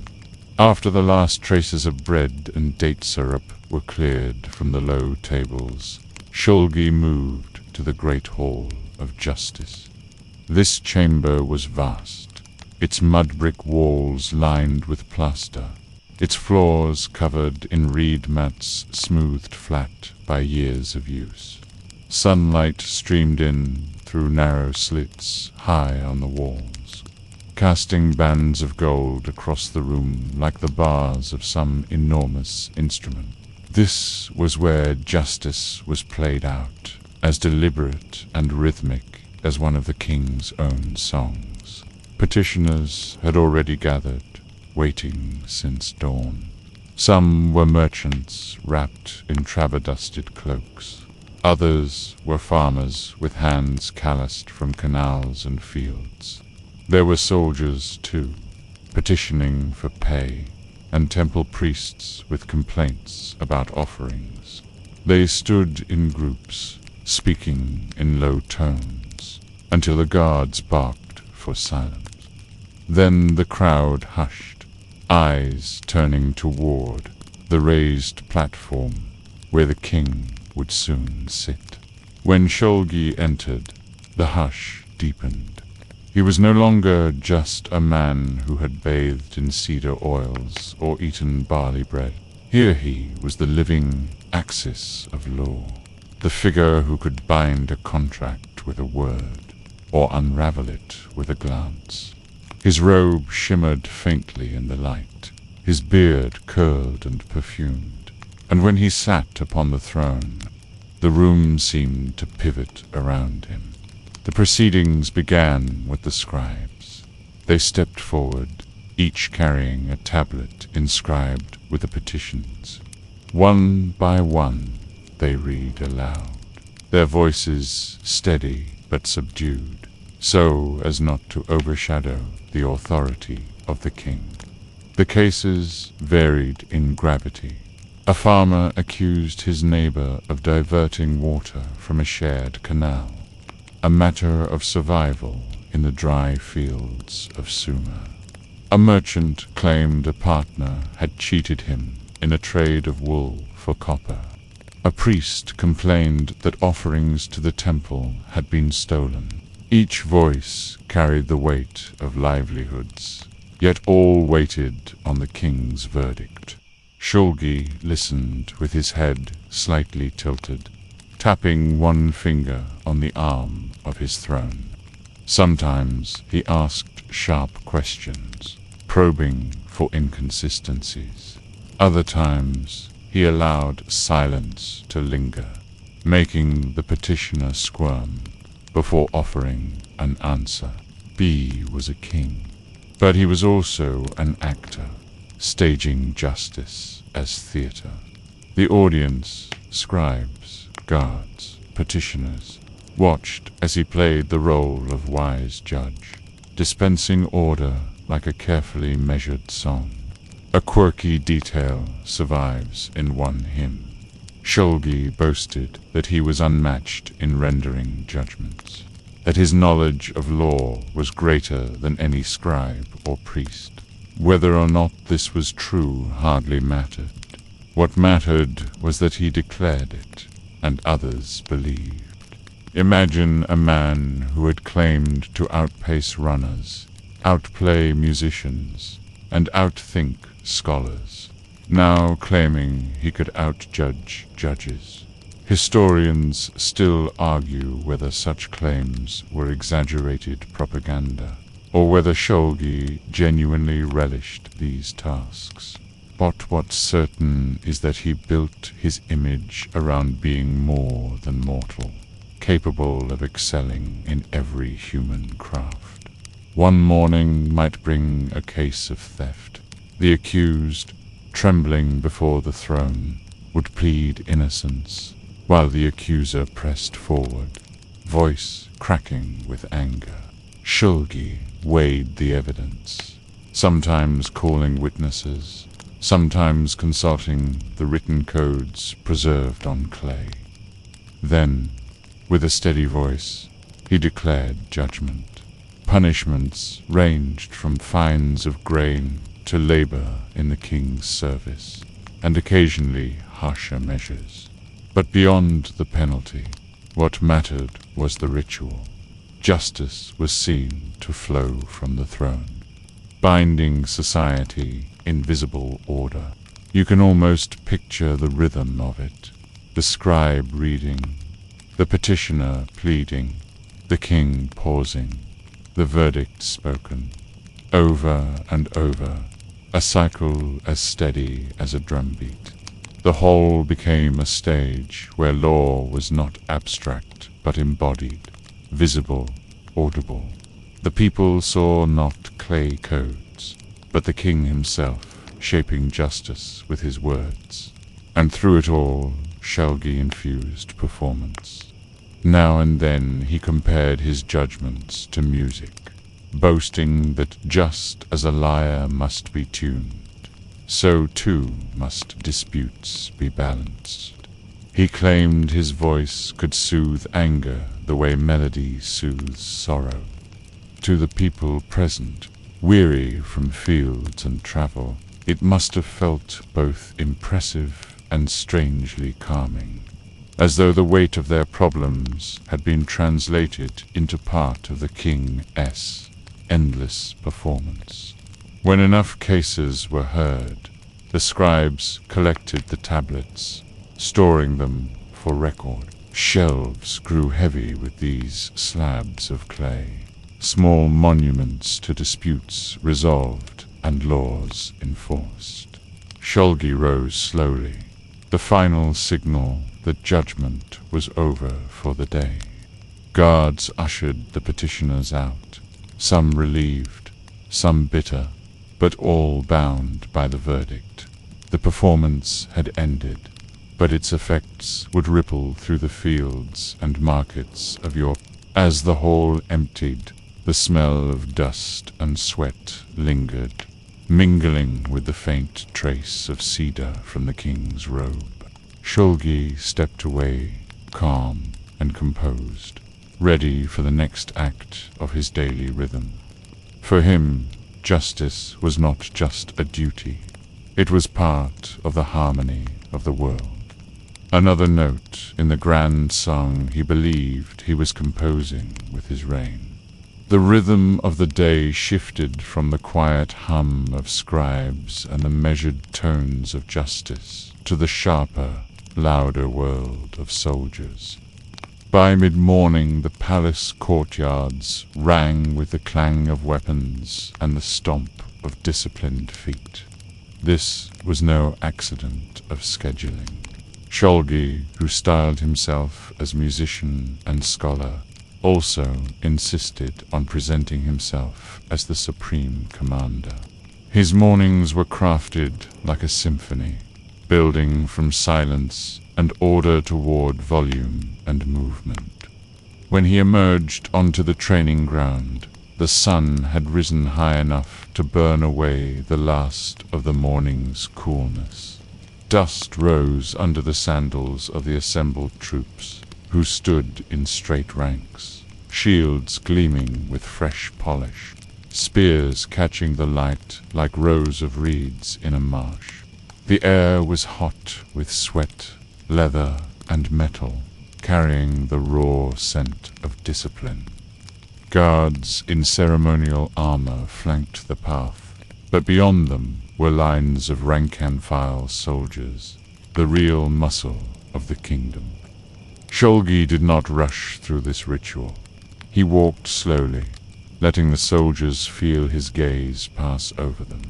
After the last traces of bread and date syrup were cleared from the low tables, Shulgi moved to the great hall of justice. This chamber was vast, its mud-brick walls lined with plaster, its floors covered in reed mats smoothed flat by years of use. Sunlight streamed in through narrow slits high on the walls, casting bands of gold across the room like the bars of some enormous instrument. This was where justice was played out, as deliberate and rhythmic as one of the king's own songs. Petitioners had already gathered, waiting since dawn. Some were merchants wrapped in traver-dusted cloaks. Others were farmers with hands calloused from canals and fields. There were soldiers, too, petitioning for pay, and temple priests with complaints about offerings. They stood in groups, speaking in low tones, until the guards barked for silence. Then the crowd hushed, eyes turning toward the raised platform where the king would soon sit. When Shulgi entered, the hush deepened. He was no longer just a man who had bathed in cedar oils or eaten barley bread. Here he was the living axis of law, the figure who could bind a contract with a word, or unravel it with a glance. His robe shimmered faintly in the light, his beard curled and perfumed, and when he sat upon the throne, the room seemed to pivot around him. The proceedings began with the scribes. They stepped forward, each carrying a tablet inscribed with the petitions. One by one, they read aloud, their voices steady but subdued, so as not to overshadow the authority of the king. The cases varied in gravity. A farmer accused his neighbor of diverting water from a shared canal, a matter of survival in the dry fields of Sumer. A merchant claimed a partner had cheated him in a trade of wool for copper. A priest complained that offerings to the temple had been stolen. Each voice carried the weight of livelihoods, yet all waited on the king's verdict. Shulgi listened with his head slightly tilted, tapping one finger on the arm of his throne. Sometimes he asked sharp questions, probing for inconsistencies. Other times he allowed silence to linger, making the petitioner squirm before offering an answer. B was a king, but he was also an actor, staging justice as theater. The audience, scribes, guards, petitioners, watched as he played the role of wise judge, dispensing order like a carefully measured song. A quirky detail survives in one hymn. Shulgi boasted that he was unmatched in rendering judgments, that his knowledge of law was greater than any scribe or priest. Whether or not this was true hardly mattered. What mattered was that he declared it, and others believed. Imagine a man who had claimed to outpace runners, outplay musicians, and outthink scholars, now claiming he could outjudge judges. Historians still argue whether such claims were exaggerated propaganda, or whether Shulgi genuinely relished these tasks. But what's certain is that he built his image around being more than mortal, capable of excelling in every human craft. One morning might bring a case of theft. The accused, trembling before the throne, would plead innocence, while the accuser pressed forward, voice cracking with anger. Shulgi weighed the evidence, sometimes calling witnesses, sometimes consulting the written codes preserved on clay. Then, with a steady voice, he declared judgment. Punishments ranged from fines of grain to labor in the king's service, and occasionally harsher measures. But beyond the penalty, what mattered was the ritual. Justice was seen to flow from the throne, binding society in visible order. You can almost picture the rhythm of it, the scribe reading, the petitioner pleading, the king pausing, the verdict spoken, over and over, a cycle as steady as a drumbeat. The whole became a stage where law was not abstract but embodied, visible, audible. The people saw not clay codes, but the king himself shaping justice with his words. And through it all, Shulgi infused performance. Now and then he compared his judgments to music, boasting that just as a lyre must be tuned, so too must disputes be balanced. He claimed his voice could soothe anger the way melody soothes sorrow. To the people present, weary from fields and travel, it must have felt both impressive and strangely calming, as though the weight of their problems had been translated into part of the king's endless performance. When enough cases were heard, the scribes collected the tablets, storing them for record. Shelves grew heavy with these slabs of clay, small monuments to disputes resolved and laws enforced. Shulgi rose slowly, the final signal that judgment was over for the day. Guards ushered the petitioners out, some relieved, some bitter, but all bound by the verdict. The performance had ended, but its effects would ripple through the fields and markets of York. As the hall emptied, the smell of dust and sweat lingered, mingling with the faint trace of cedar from the king's robe. Shulgi stepped away, calm and composed, ready for the next act of his daily rhythm. For him, justice was not just a duty. It was part of the harmony of the world. Another note in the grand song he believed he was composing with his reign. The rhythm of the day shifted from the quiet hum of scribes and the measured tones of justice to the sharper, louder world of soldiers. By mid-morning the palace courtyards rang with the clang of weapons and the stomp of disciplined feet. This was no accident of scheduling. Shulgi, who styled himself as musician and scholar, also insisted on presenting himself as the supreme commander. His mornings were crafted like a symphony, building from silence and order toward volume and movement. When he emerged onto the training ground, the sun had risen high enough to burn away the last of the morning's coolness. Dust rose under the sandals of the assembled troops, who stood in straight ranks, shields gleaming with fresh polish, spears catching the light like rows of reeds in a marsh. The air was hot with sweat, leather, and metal, carrying the raw scent of discipline. Guards in ceremonial armor flanked the path, but beyond them were lines of rank-and-file soldiers, the real muscle of the kingdom. Shulgi did not rush through this ritual. He walked slowly, letting the soldiers feel his gaze pass over them.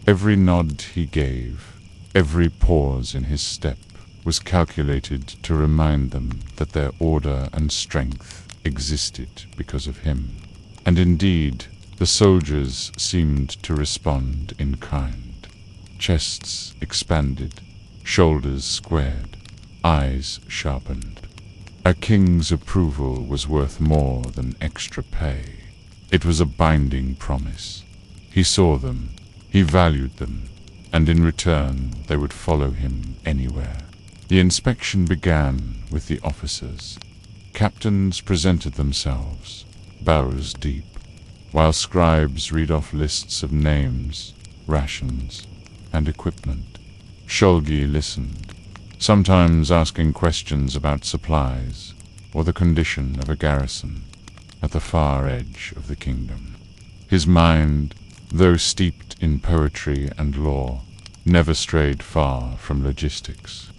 Every nod he gave, every pause in his step, was calculated to remind them that their order and strength existed because of him. And indeed, the soldiers seemed to respond in kind. Chests expanded, shoulders squared, eyes sharpened. A king's approval was worth more than extra pay. It was a binding promise. He saw them, he valued them, and in return they would follow him anywhere. The inspection began with the officers. Captains presented themselves, bows deep, while scribes read off lists of names, rations, and equipment. Shulgi listened, sometimes asking questions about supplies or the condition of a garrison at the far edge of the kingdom. His mind, though steeped in poetry and lore, never strayed far from logistics.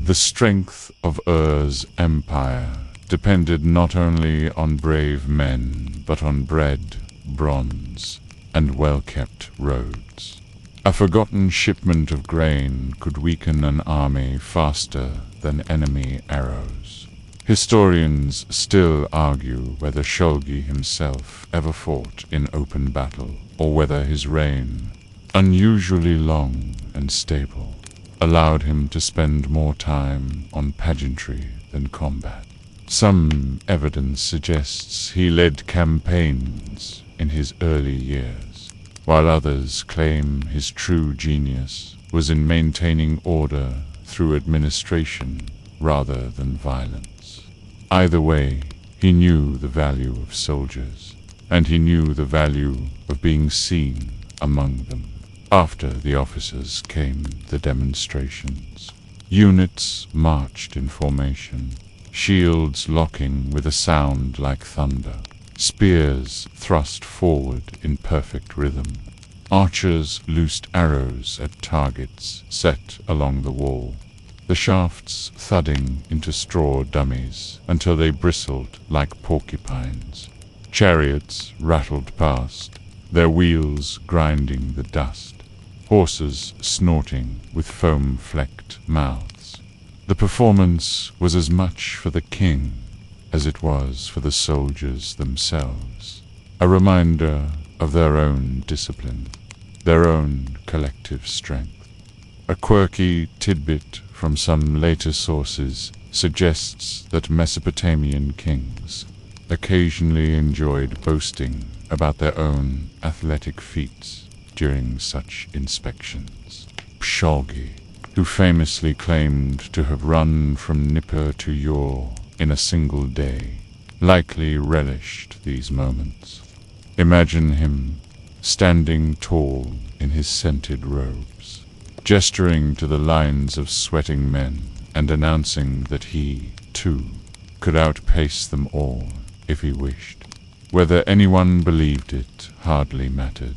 The strength of Ur's empire depended not only on brave men, but on bread, bronze, and well-kept roads. A forgotten shipment of grain could weaken an army faster than enemy arrows. Historians still argue whether Shulgi himself ever fought in open battle, or whether his reign, unusually long and stable, allowed him to spend more time on pageantry than combat. Some evidence suggests he led campaigns in his early years, while others claim his true genius was in maintaining order through administration rather than violence. Either way, he knew the value of soldiers, and he knew the value of being seen among them. After the officers came the demonstrations. Units marched in formation, shields locking with a sound like thunder, spears thrust forward in perfect rhythm. Archers loosed arrows at targets set along the wall, the shafts thudding into straw dummies until they bristled like porcupines. Chariots rattled past, their wheels grinding the dust, horses snorting with foam-flecked mouths. The performance was as much for the king as it was for the soldiers themselves, a reminder of their own discipline, their own collective strength. A quirky tidbit from some later sources suggests that Mesopotamian kings occasionally enjoyed boasting about their own athletic feats, during such inspections. Shulgi, who famously claimed to have run from Nippur to Ur in a single day, likely relished these moments. Imagine him standing tall in his scented robes, gesturing to the lines of sweating men and announcing that he, too, could outpace them all if he wished. Whether anyone believed it hardly mattered.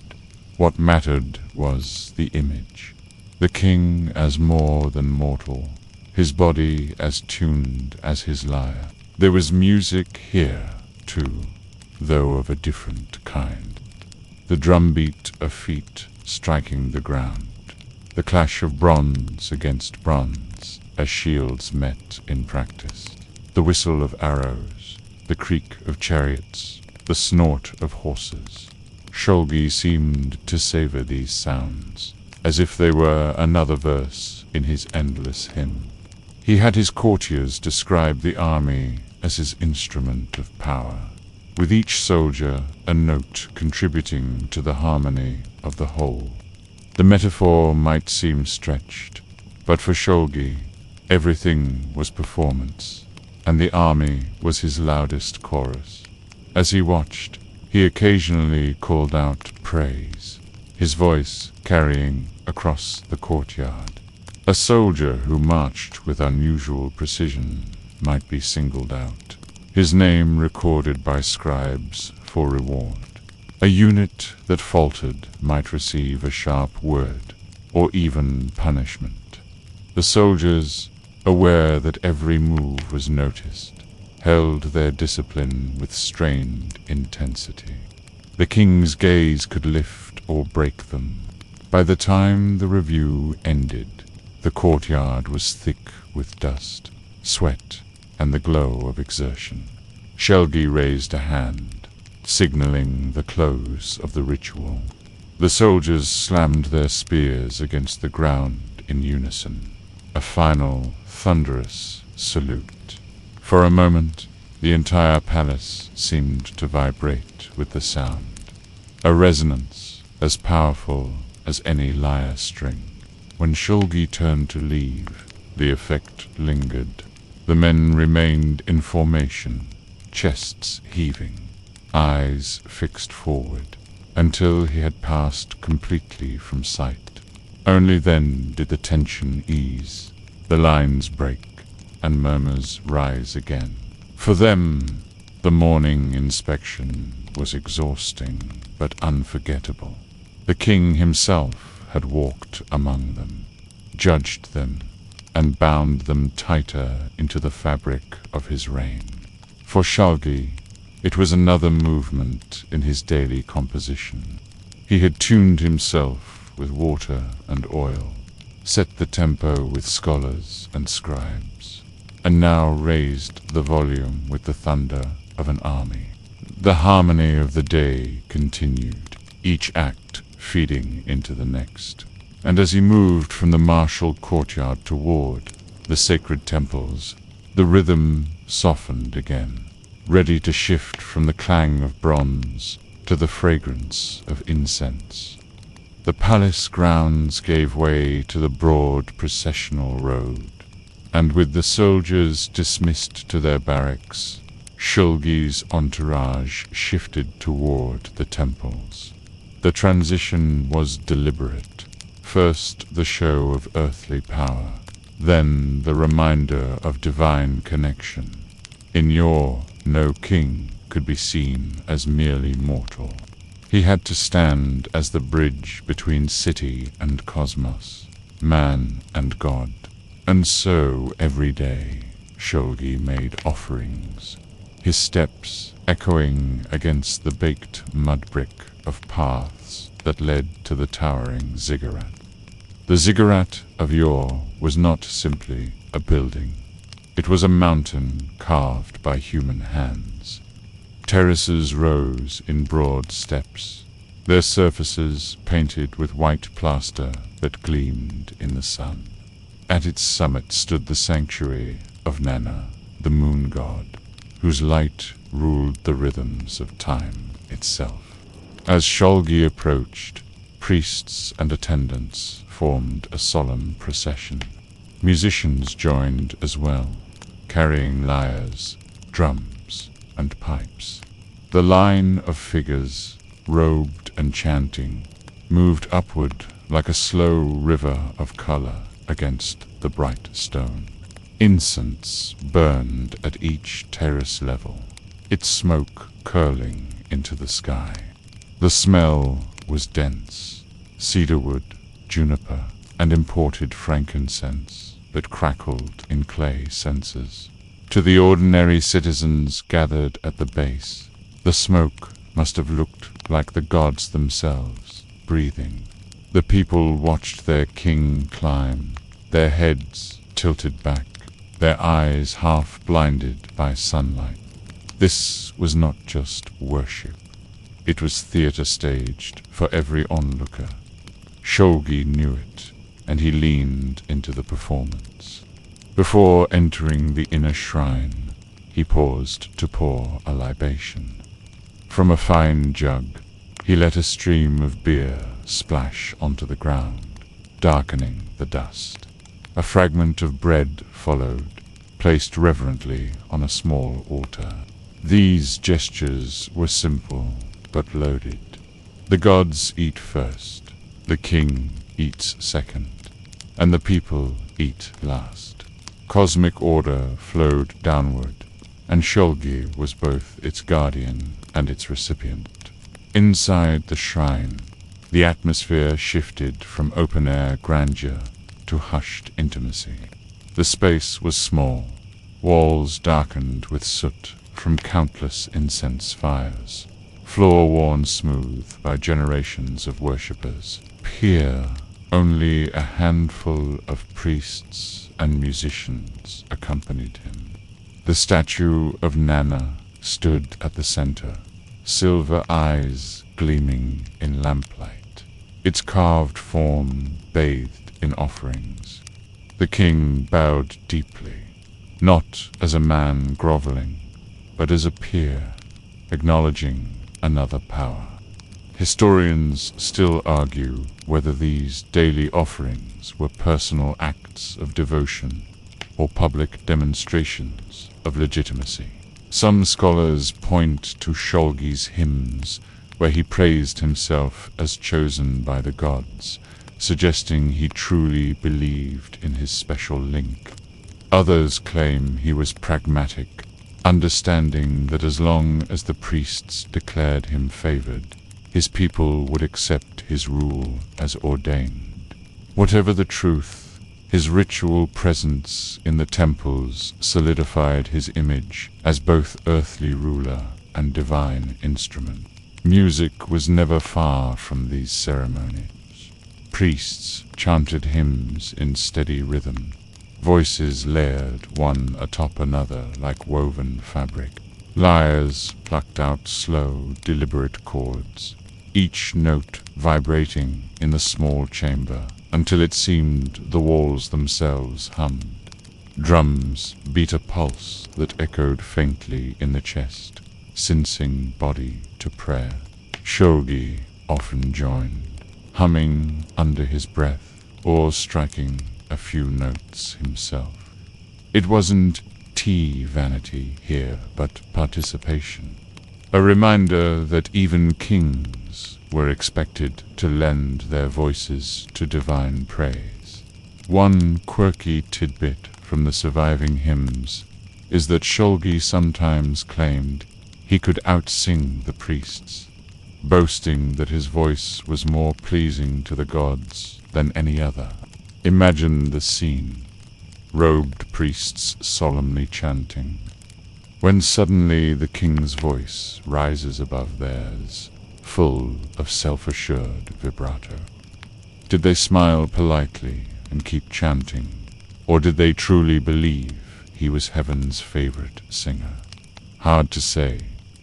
What mattered was the image. The king as more than mortal, his body as tuned as his lyre. There was music here, too, though of a different kind. The drumbeat of feet striking the ground, the clash of bronze against bronze as shields met in practice, the whistle of arrows, the creak of chariots, the snort of horses. Shulgi seemed to savor these sounds, as if they were another verse in his endless hymn. He had his courtiers describe the army as his instrument of power, with each soldier a note contributing to the harmony of the whole. The metaphor might seem stretched, but for Shulgi, everything was performance, and the army was his loudest chorus. As he watched, he occasionally called out praise, his voice carrying across the courtyard. A soldier who marched with unusual precision might be singled out, his name recorded by scribes for reward. A unit that faltered might receive a sharp word, or even punishment. The soldiers, aware that every move was noticed, held their discipline with strained intensity. The king's gaze could lift or break them. By the time the review ended, the courtyard was thick with dust, sweat, and the glow of exertion. Shulgi raised a hand, signaling the close of the ritual. The soldiers slammed their spears against the ground in unison, a final, thunderous salute. For a moment, the entire palace seemed to vibrate with the sound, a resonance as powerful as any lyre string. When Shulgi turned to leave, the effect lingered. The men remained in formation, chests heaving, eyes fixed forward, until he had passed completely from sight. Only then did the tension ease, the lines break, and murmurs rise again. For them, the morning inspection was exhausting but unforgettable. The king himself had walked among them, judged them, and bound them tighter into the fabric of his reign. For Shulgi, it was another movement in his daily composition. He had tuned himself with water and oil, set the tempo with scholars and scribes, and now raised the volume with the thunder of an army. The harmony of the day continued, each act feeding into the next. And as he moved from the martial courtyard toward the sacred temples, the rhythm softened again, ready to shift from the clang of bronze to the fragrance of incense. The palace grounds gave way to the broad processional road, and with the soldiers dismissed to their barracks, Shulgi's entourage shifted toward the temples. The transition was deliberate. First the show of earthly power, then the reminder of divine connection. In Ur, no king could be seen as merely mortal. He had to stand as the bridge between city and cosmos, man and God. And so every day Shulgi made offerings, his steps echoing against the baked mud brick of paths that led to the towering ziggurat. The ziggurat of Ur was not simply a building. It was a mountain carved by human hands. Terraces rose in broad steps, their surfaces painted with white plaster that gleamed in the sun. At its summit stood the sanctuary of Nana, the moon god, whose light ruled the rhythms of time itself. As Shulgi approached, priests and attendants formed a solemn procession. Musicians joined as well, carrying lyres, drums, and pipes. The line of figures, robed and chanting, moved upward like a slow river of color against the bright stone. Incense burned at each terrace level, its smoke curling into the sky. The smell was dense, cedarwood, juniper, and imported frankincense that crackled in clay censers. To the ordinary citizens gathered at the base, the smoke must have looked like the gods themselves, breathing. The people watched their king climb, their heads tilted back, their eyes half blinded by sunlight. This was not just worship. It was theater staged for every onlooker. Shulgi knew it, and he leaned into the performance. Before entering the inner shrine, he paused to pour a libation. From a fine jug, he let a stream of beer splash onto the ground, darkening the dust. A fragment of bread followed, placed reverently on a small altar. These gestures were simple but loaded. The gods eat first, the king eats second, and the people eat last. Cosmic order flowed downward, and Shulgi was both its guardian and its recipient. Inside the shrine, the atmosphere shifted from open-air grandeur to hushed intimacy. The space was small, walls darkened with soot from countless incense fires, floor worn smooth by generations of worshippers. Here, only a handful of priests and musicians accompanied him. The statue of Nana stood at the center, silver eyes gleaming in lamplight, its carved form bathed in offerings. The king bowed deeply, not as a man groveling, but as a peer, acknowledging another power. Historians still argue whether these daily offerings were personal acts of devotion or public demonstrations of legitimacy. Some scholars point to Shulgi's hymns, where he praised himself as chosen by the gods, suggesting he truly believed in his special link. Others claim he was pragmatic, understanding that as long as the priests declared him favored, his people would accept his rule as ordained. Whatever the truth, his ritual presence in the temples solidified his image as both earthly ruler and divine instrument. Music was never far from these ceremonies. Priests chanted hymns in steady rhythm, voices layered one atop another like woven fabric. Lyres plucked out slow, deliberate chords, each note vibrating in the small chamber until it seemed the walls themselves hummed. Drums beat a pulse that echoed faintly in the chest, sensing body to prayer. Shulgi often joined, humming under his breath or striking a few notes himself. It wasn't tea vanity here, but participation. A reminder that even kings were expected to lend their voices to divine praise. One quirky tidbit from the surviving hymns is that Shulgi sometimes claimed he could outsing the priests, boasting that his voice was more pleasing to the gods than any other. Imagine the scene, robed priests solemnly chanting, when suddenly the king's voice rises above theirs, full of self-assured vibrato. Did they smile politely and keep chanting, or did they truly believe he was heaven's favorite singer? Hard to say,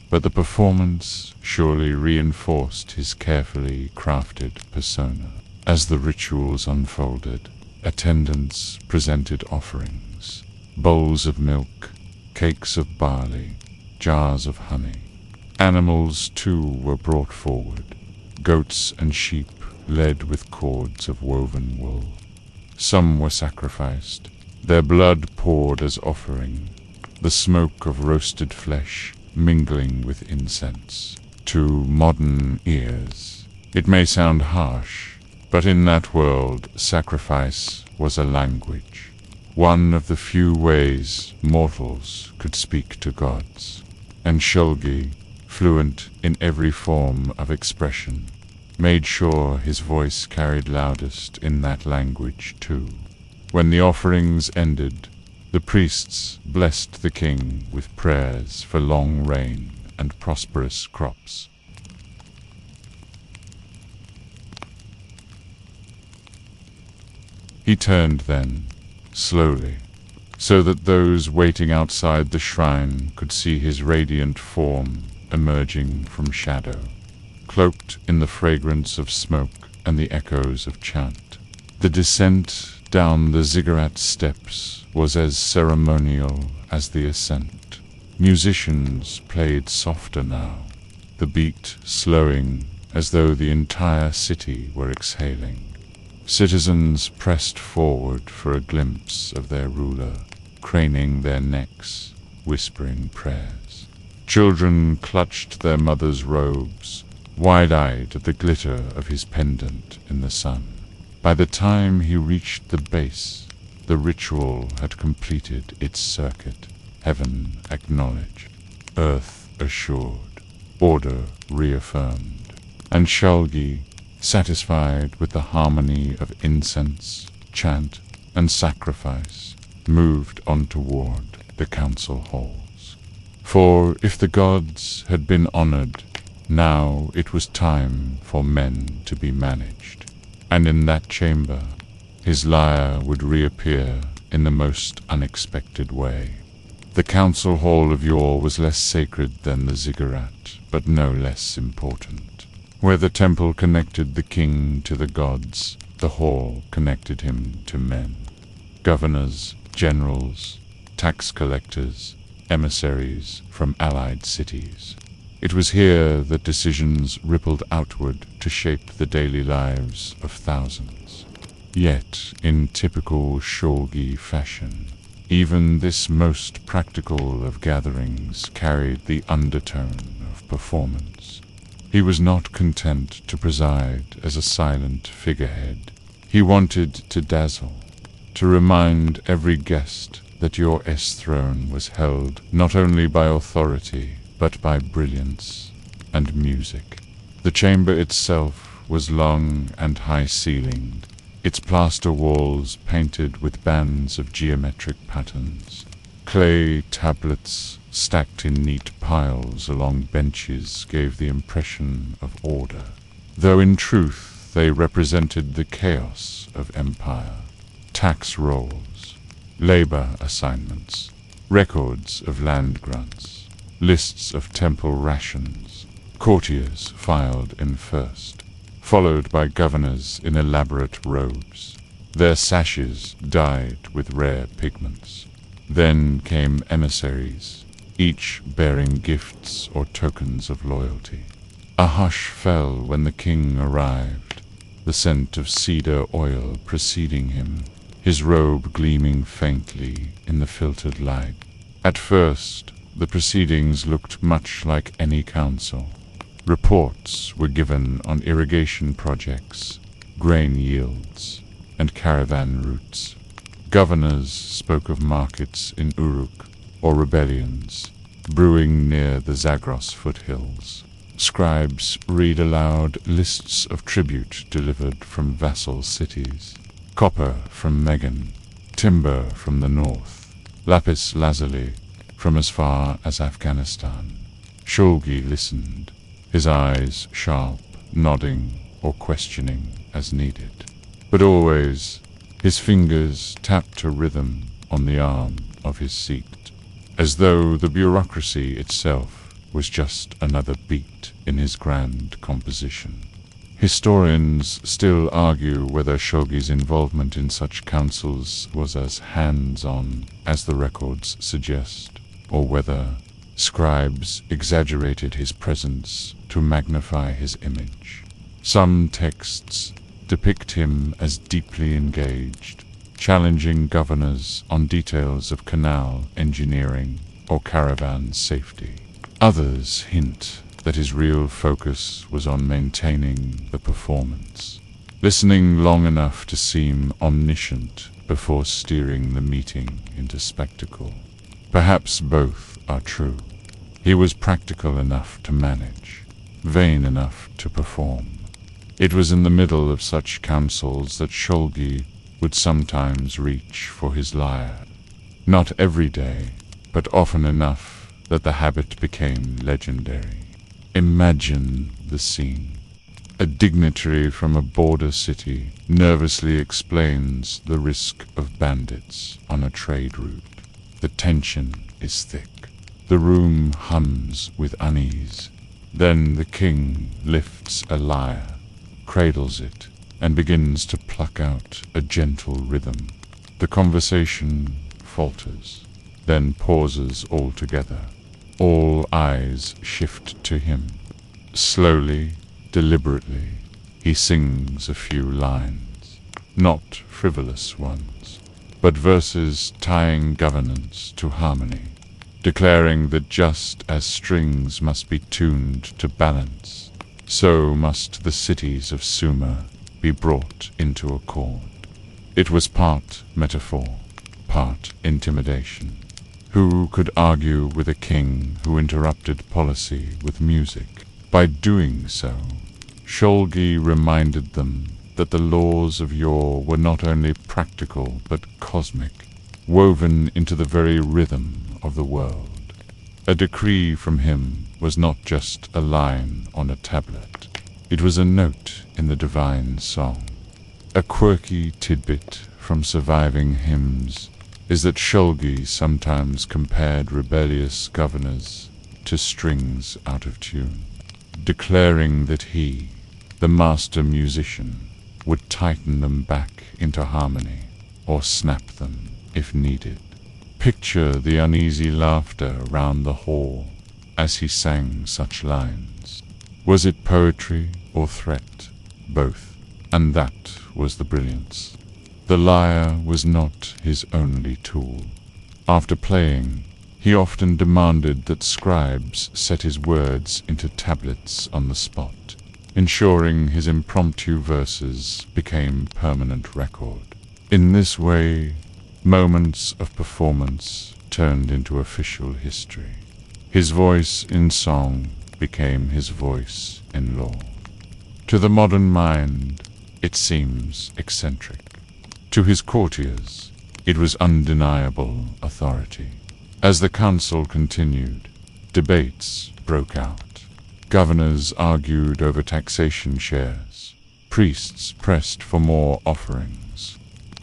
but the performance surely reinforced his carefully crafted persona. As the rituals unfolded, attendants presented offerings, bowls of milk, cakes of barley, jars of honey. Animals, too, were brought forward, goats and sheep led with cords of woven wool. Some were sacrificed, their blood poured as offering, the smoke of roasted flesh mingling with incense. To modern ears, it may sound harsh, but in that world, sacrifice was a language, one of the few ways mortals could speak to gods. And Shulgi, fluent in every form of expression, made sure his voice carried loudest in that language too. When the offerings ended, the priests blessed the king with prayers for long reign and prosperous crops. He turned then, slowly, so that those waiting outside the shrine could see his radiant form emerging from shadow, cloaked in the fragrance of smoke and the echoes of chant. The descent down the ziggurat steps was as ceremonial as the ascent. Musicians played softer now, the beat slowing as though the entire city were exhaling. Citizens pressed forward for a glimpse of their ruler, craning their necks, whispering prayers. Children clutched their mothers' robes, wide-eyed at the glitter of his pendant in the sun. By the time he reached the base, the ritual had completed its circuit. Heaven acknowledged, earth assured, order reaffirmed, and Shulgi, satisfied with the harmony of incense, chant, and sacrifice, moved on toward the council halls. For if the gods had been honored, now it was time for men to be managed, and in that chamber his lyre would reappear in the most unexpected way. The council hall of Ur was less sacred than the ziggurat, but no less important. Where the temple connected the king to the gods, the hall connected him to men. Governors, generals, tax collectors, emissaries from allied cities. It was here that decisions rippled outward to shape the daily lives of thousands. Yet, in typical Shulgi fashion, even this most practical of gatherings carried the undertone of performance. He was not content to preside as a silent figurehead. He wanted to dazzle, to remind every guest that Ur-'s throne was held not only by authority, but by brilliance and music. The chamber itself was long and high-ceilinged, its plaster walls painted with bands of geometric patterns. Clay tablets stacked in neat piles along benches gave the impression of order, though in truth they represented the chaos of empire. Tax rolls, labor assignments, records of land grants, lists of temple rations, courtiers filed in first, followed by governors in elaborate robes, their sashes dyed with rare pigments. Then came emissaries, each bearing gifts or tokens of loyalty. A hush fell when the king arrived, the scent of cedar oil preceding him, his robe gleaming faintly in the filtered light. At first, the proceedings looked much like any council. Reports were given on irrigation projects, grain yields, and caravan routes. Governors spoke of markets in Uruk or rebellions brewing near the Zagros foothills. Scribes read aloud lists of tribute delivered from vassal cities. Copper from Megan, timber from the north, lapis lazuli from as far as Afghanistan. Shulgi listened, his eyes sharp, nodding or questioning as needed. But always, his fingers tapped a rhythm on the arm of his seat, as though the bureaucracy itself was just another beat in his grand composition. Historians still argue whether Shulgi's involvement in such councils was as hands-on as the records suggest, or whether scribes exaggerated his presence to magnify his image. Some texts depict him as deeply engaged, challenging governors on details of canal engineering or caravan safety. Others hint that his real focus was on maintaining the performance, listening long enough to seem omniscient before steering the meeting into spectacle. Perhaps both are true. He was practical enough to manage, vain enough to perform. It was in the middle of such councils that Shulgi would sometimes reach for his lyre. Not every day, but often enough that the habit became legendary. Imagine the scene. A dignitary from a border city nervously explains the risk of bandits on a trade route. The tension is thick. The room hums with unease. Then the king lifts a lyre, cradles it, and begins to pluck out a gentle rhythm. The conversation falters, then pauses altogether. All eyes shift to him. Slowly, deliberately, he sings a few lines, not frivolous ones, but verses tying governance to harmony, declaring that just as strings must be tuned to balance, so must the cities of Sumer be brought into accord. It was part metaphor, part intimidation. Who could argue with a king who interrupted policy with music? By doing so, Shulgi reminded them that the laws of yore were not only practical but cosmic, woven into the very rhythm of the world. A decree from him was not just a line on a tablet. It was a note in the divine song. A quirky tidbit from surviving hymns is that Shulgi sometimes compared rebellious governors to strings out of tune, declaring that he, the master musician, would tighten them back into harmony or snap them if needed. Picture the uneasy laughter round the hall as he sang such lines. Was it poetry or threat? Both. And that was the brilliance. The lyre was not his only tool. After playing, he often demanded that scribes set his words into tablets on the spot, ensuring his impromptu verses became permanent record. In this way, moments of performance turned into official history. His voice in song became his voice in law. To the modern mind, it seems eccentric. To his courtiers, it was undeniable authority. As the council continued, debates broke out. Governors argued over taxation shares. Priests pressed for more offerings.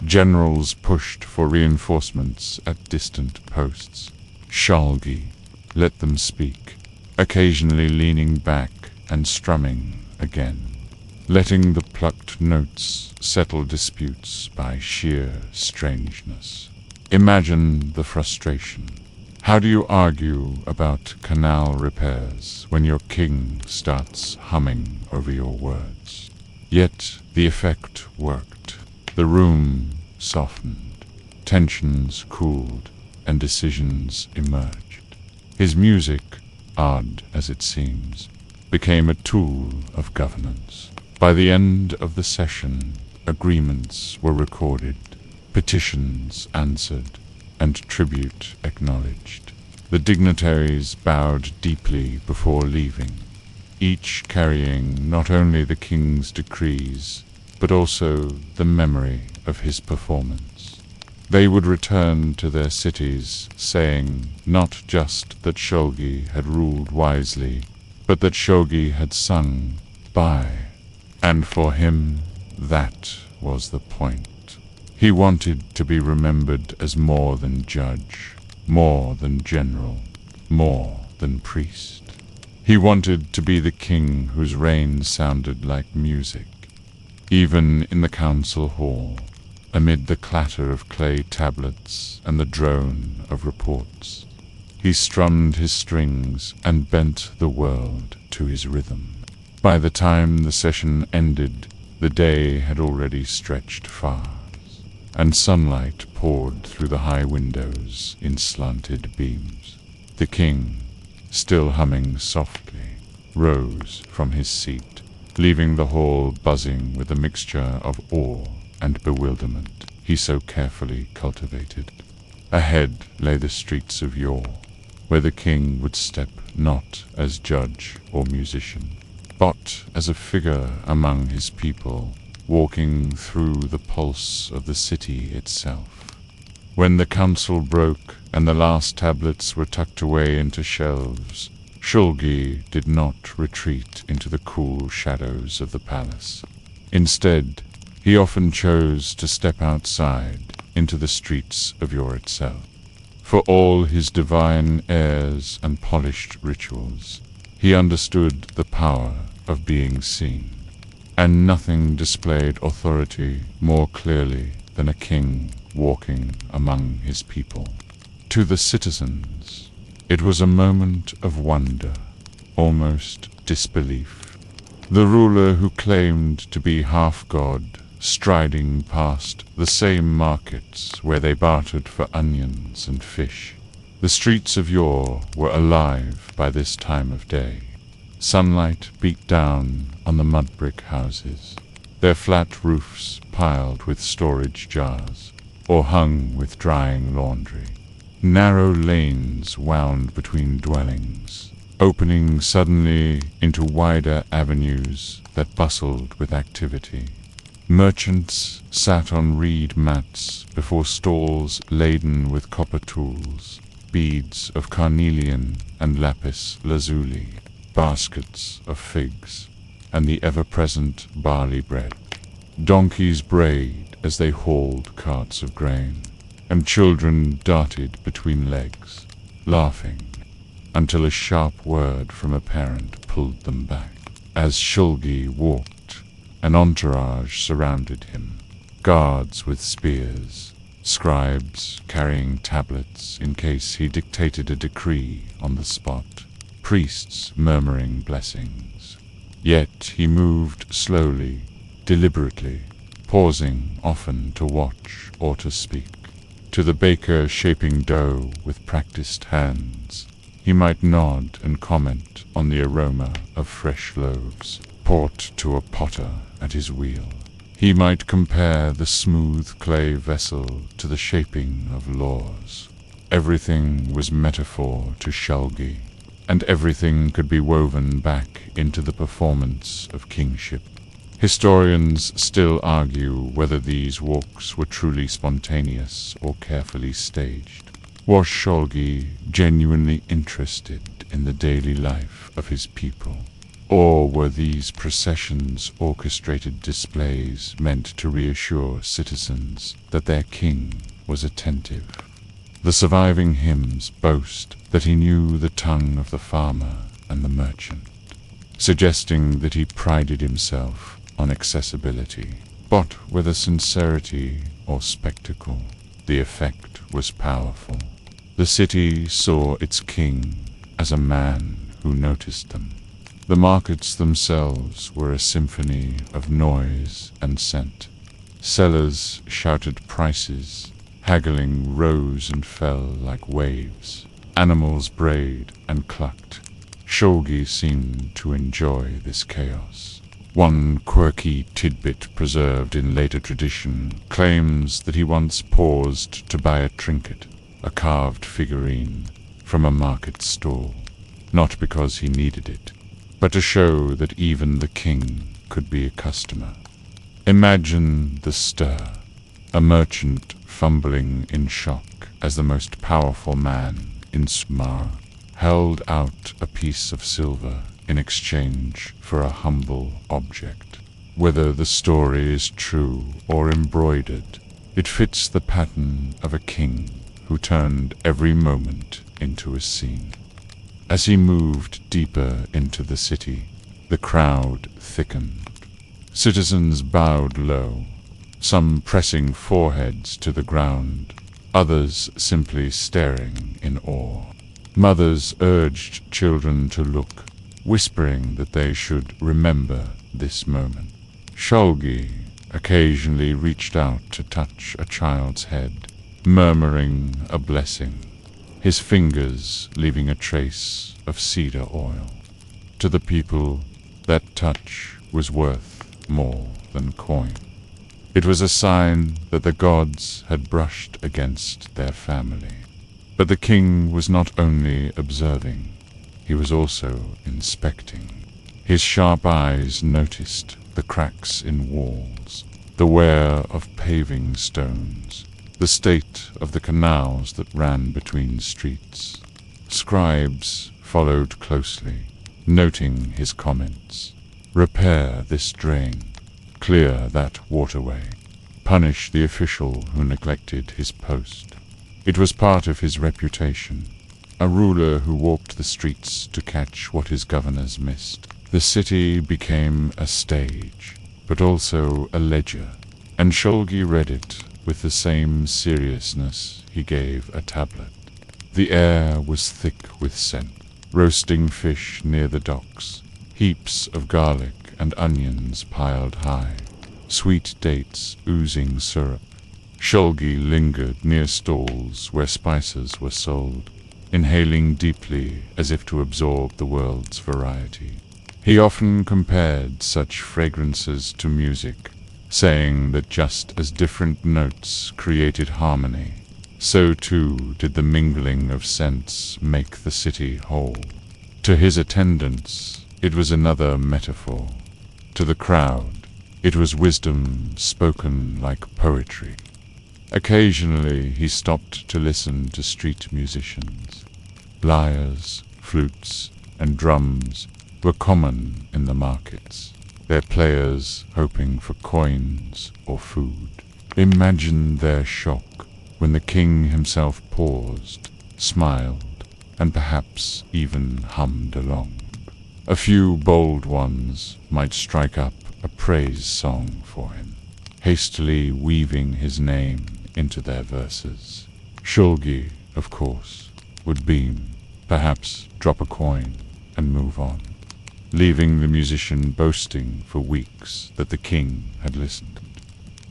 Generals pushed for reinforcements at distant posts. Shulgi let them speak, occasionally leaning back and strumming again, letting the plucked notes settle disputes by sheer strangeness. Imagine the frustration. How do you argue about canal repairs when your king starts humming over your words? Yet the effect worked. The room softened, tensions cooled, and decisions emerged. His music, odd as it seems, became a tool of governance. By the end of the session, agreements were recorded, petitions answered, and tribute acknowledged. The dignitaries bowed deeply before leaving, each carrying not only the king's decrees, but also the memory of his performance. They would return to their cities, saying not just that Shulgi had ruled wisely, but that Shulgi had sung by. And for him, that was the point. He wanted to be remembered as more than judge, more than general, more than priest. He wanted to be the king whose reign sounded like music. Even in the council hall, amid the clatter of clay tablets and the drone of reports, he strummed his strings and bent the world to his rhythm. By the time the session ended, the day had already stretched far, and sunlight poured through the high windows in slanted beams. The king, still humming softly, rose from his seat, leaving the hall buzzing with a mixture of awe and bewilderment he so carefully cultivated. Ahead lay the streets of yore, where the king would step not as judge or musician, but as a figure among his people, walking through the pulse of the city itself. When the council broke and the last tablets were tucked away into shelves, Shulgi did not retreat into the cool shadows of the palace. Instead, he often chose to step outside into the streets of Ur itself. For all his divine airs and polished rituals, he understood the power of being seen, and nothing displayed authority more clearly than a king walking among his people. To the citizens, it was a moment of wonder, almost disbelief. The ruler who claimed to be half-god, striding past the same markets where they bartered for onions and fish. The streets of Ur were alive by this time of day. Sunlight beat down on the mud-brick houses, their flat roofs piled with storage jars, or hung with drying laundry. Narrow lanes wound between dwellings, opening suddenly into wider avenues that bustled with activity. Merchants sat on reed mats before stalls laden with copper tools, beads of carnelian and lapis lazuli, baskets of figs, and the ever-present barley bread. Donkeys brayed as they hauled carts of grain, and children darted between legs, laughing, until a sharp word from a parent pulled them back. As Shulgi walked, an entourage surrounded him, guards with spears, scribes carrying tablets in case he dictated a decree on the spot, priests murmuring blessings. Yet he moved slowly, deliberately, pausing often to watch or to speak. To the baker shaping dough with practiced hands, he might nod and comment on the aroma of fresh loaves, poured to a potter at his wheel. He might compare the smooth clay vessel to the shaping of laws. Everything was metaphor to Shulgi, and everything could be woven back into the performance of kingship. Historians still argue whether these walks were truly spontaneous or carefully staged. Was Shulgi genuinely interested in the daily life of his people? Or were these processions orchestrated displays meant to reassure citizens that their king was attentive? The surviving hymns boast that he knew the tongue of the farmer and the merchant, suggesting that he prided himself on accessibility. But whether sincerity or spectacle, the effect was powerful. The city saw its king as a man who noticed them. The markets themselves were a symphony of noise and scent. Sellers shouted prices, haggling rose and fell like waves. Animals brayed and clucked. Shulgi seemed to enjoy this chaos. One quirky tidbit preserved in later tradition claims that he once paused to buy a trinket, a carved figurine, from a market stall, not because he needed it, but to show that even the king could be a customer. Imagine the stir, a merchant fumbling in shock as the most powerful man in Smar held out a piece of silver in exchange for a humble object. Whether the story is true or embroidered, it fits the pattern of a king who turned every moment into a scene. As he moved deeper into the city, the crowd thickened. Citizens bowed low, some pressing foreheads to the ground, others simply staring in awe. Mothers urged children to look, whispering that they should remember this moment. Shulgi occasionally reached out to touch a child's head, murmuring a blessing, his fingers leaving a trace of cedar oil. To the people, that touch was worth more than coin. It was a sign that the gods had brushed against their family. But the king was not only observing, he was also inspecting. His sharp eyes noticed the cracks in walls, the wear of paving stones, the state of the canals that ran between streets. Scribes followed closely, noting his comments. Repair this drain, clear that waterway, punish the official who neglected his post. It was part of his reputation, a ruler who walked the streets to catch what his governors missed. The city became a stage, but also a ledger, and Shulgi read it with the same seriousness he gave a tablet. The air was thick with scent, roasting fish near the docks, heaps of garlic and onions piled high, sweet dates oozing syrup. Shulgi lingered near stalls where spices were sold, inhaling deeply as if to absorb the world's variety. He often compared such fragrances to music, saying that just as different notes created harmony, so too did the mingling of scents make the city whole. To his attendants, it was another metaphor. To the crowd, it was wisdom spoken like poetry. Occasionally, he stopped to listen to street musicians. Lyres, flutes, and drums were common in the markets, their players hoping for coins or food. Imagine their shock when the king himself paused, smiled, and perhaps even hummed along. A few bold ones might strike up a praise song for him, hastily weaving his name into their verses. Shulgi, of course, would beam, perhaps drop a coin, and move on, leaving the musician boasting for weeks that the king had listened.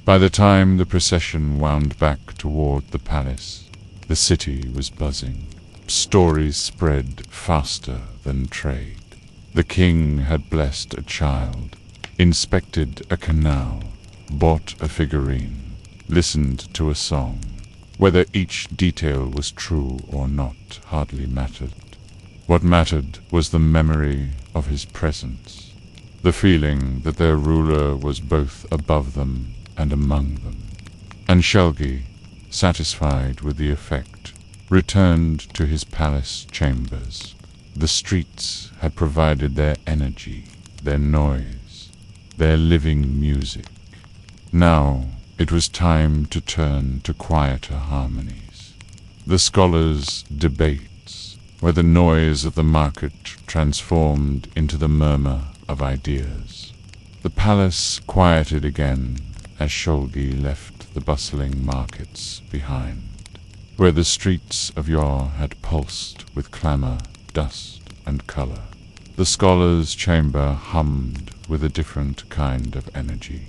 By the time the procession wound back toward the palace, the city was buzzing. Stories spread faster than trade. The king had blessed a child, inspected a canal, bought a figurine, listened to a song. Whether each detail was true or not hardly mattered. What mattered was the memory of his presence, the feeling that their ruler was both above them and among them. And Shulgi, satisfied with the effect, returned to his palace chambers. The streets had provided their energy, their noise, their living music. Now it was time to turn to quieter harmonies. The scholars' debates, where the noise of the market transformed into the murmur of ideas. The palace quieted again as Shulgi left the bustling markets behind, where the streets of yore had pulsed with clamor, dust, and color. The scholar's chamber hummed with a different kind of energy,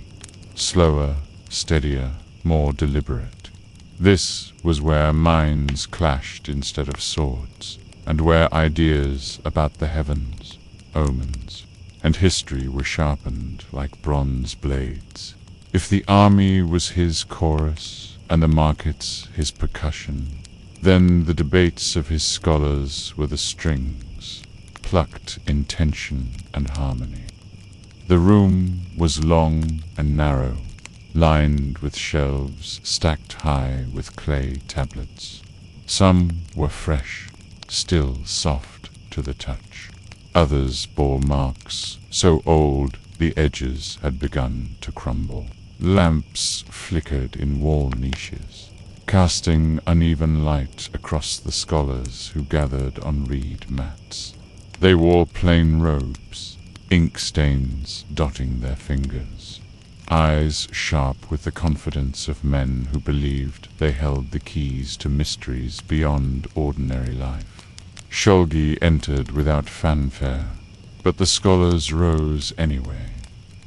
slower, steadier, more deliberate. This was where minds clashed instead of swords, and where ideas about the heavens, omens, and history were sharpened like bronze blades. If the army was his chorus and the markets his percussion, then the debates of his scholars were the strings, plucked in tension and harmony. The room was long and narrow, lined with shelves stacked high with clay tablets. Some were fresh, still soft to the touch. Others bore marks so old the edges had begun to crumble. Lamps flickered in wall niches, casting uneven light across the scholars who gathered on reed mats. They wore plain robes, ink stains dotting their fingers, eyes sharp with the confidence of men who believed they held the keys to mysteries beyond ordinary life. Shulgi entered without fanfare, But the scholars rose anyway,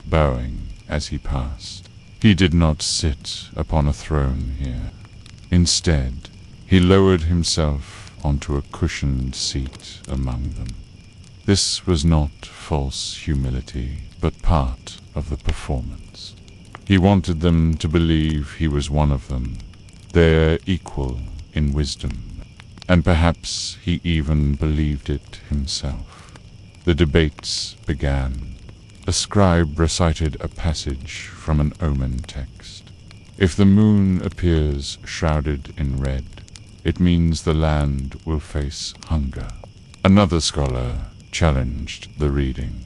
bowing as he passed. He did not sit upon a throne here. Instead, he lowered himself onto a cushioned seat among them. This was not false humility, but part of the performance. He wanted them to believe he was one of them, their equal in wisdom, and perhaps he even believed it himself. The debates began. A scribe recited a passage from an omen text. If the moon appears shrouded in red, it means the land will face hunger. Another scholar challenged the reading,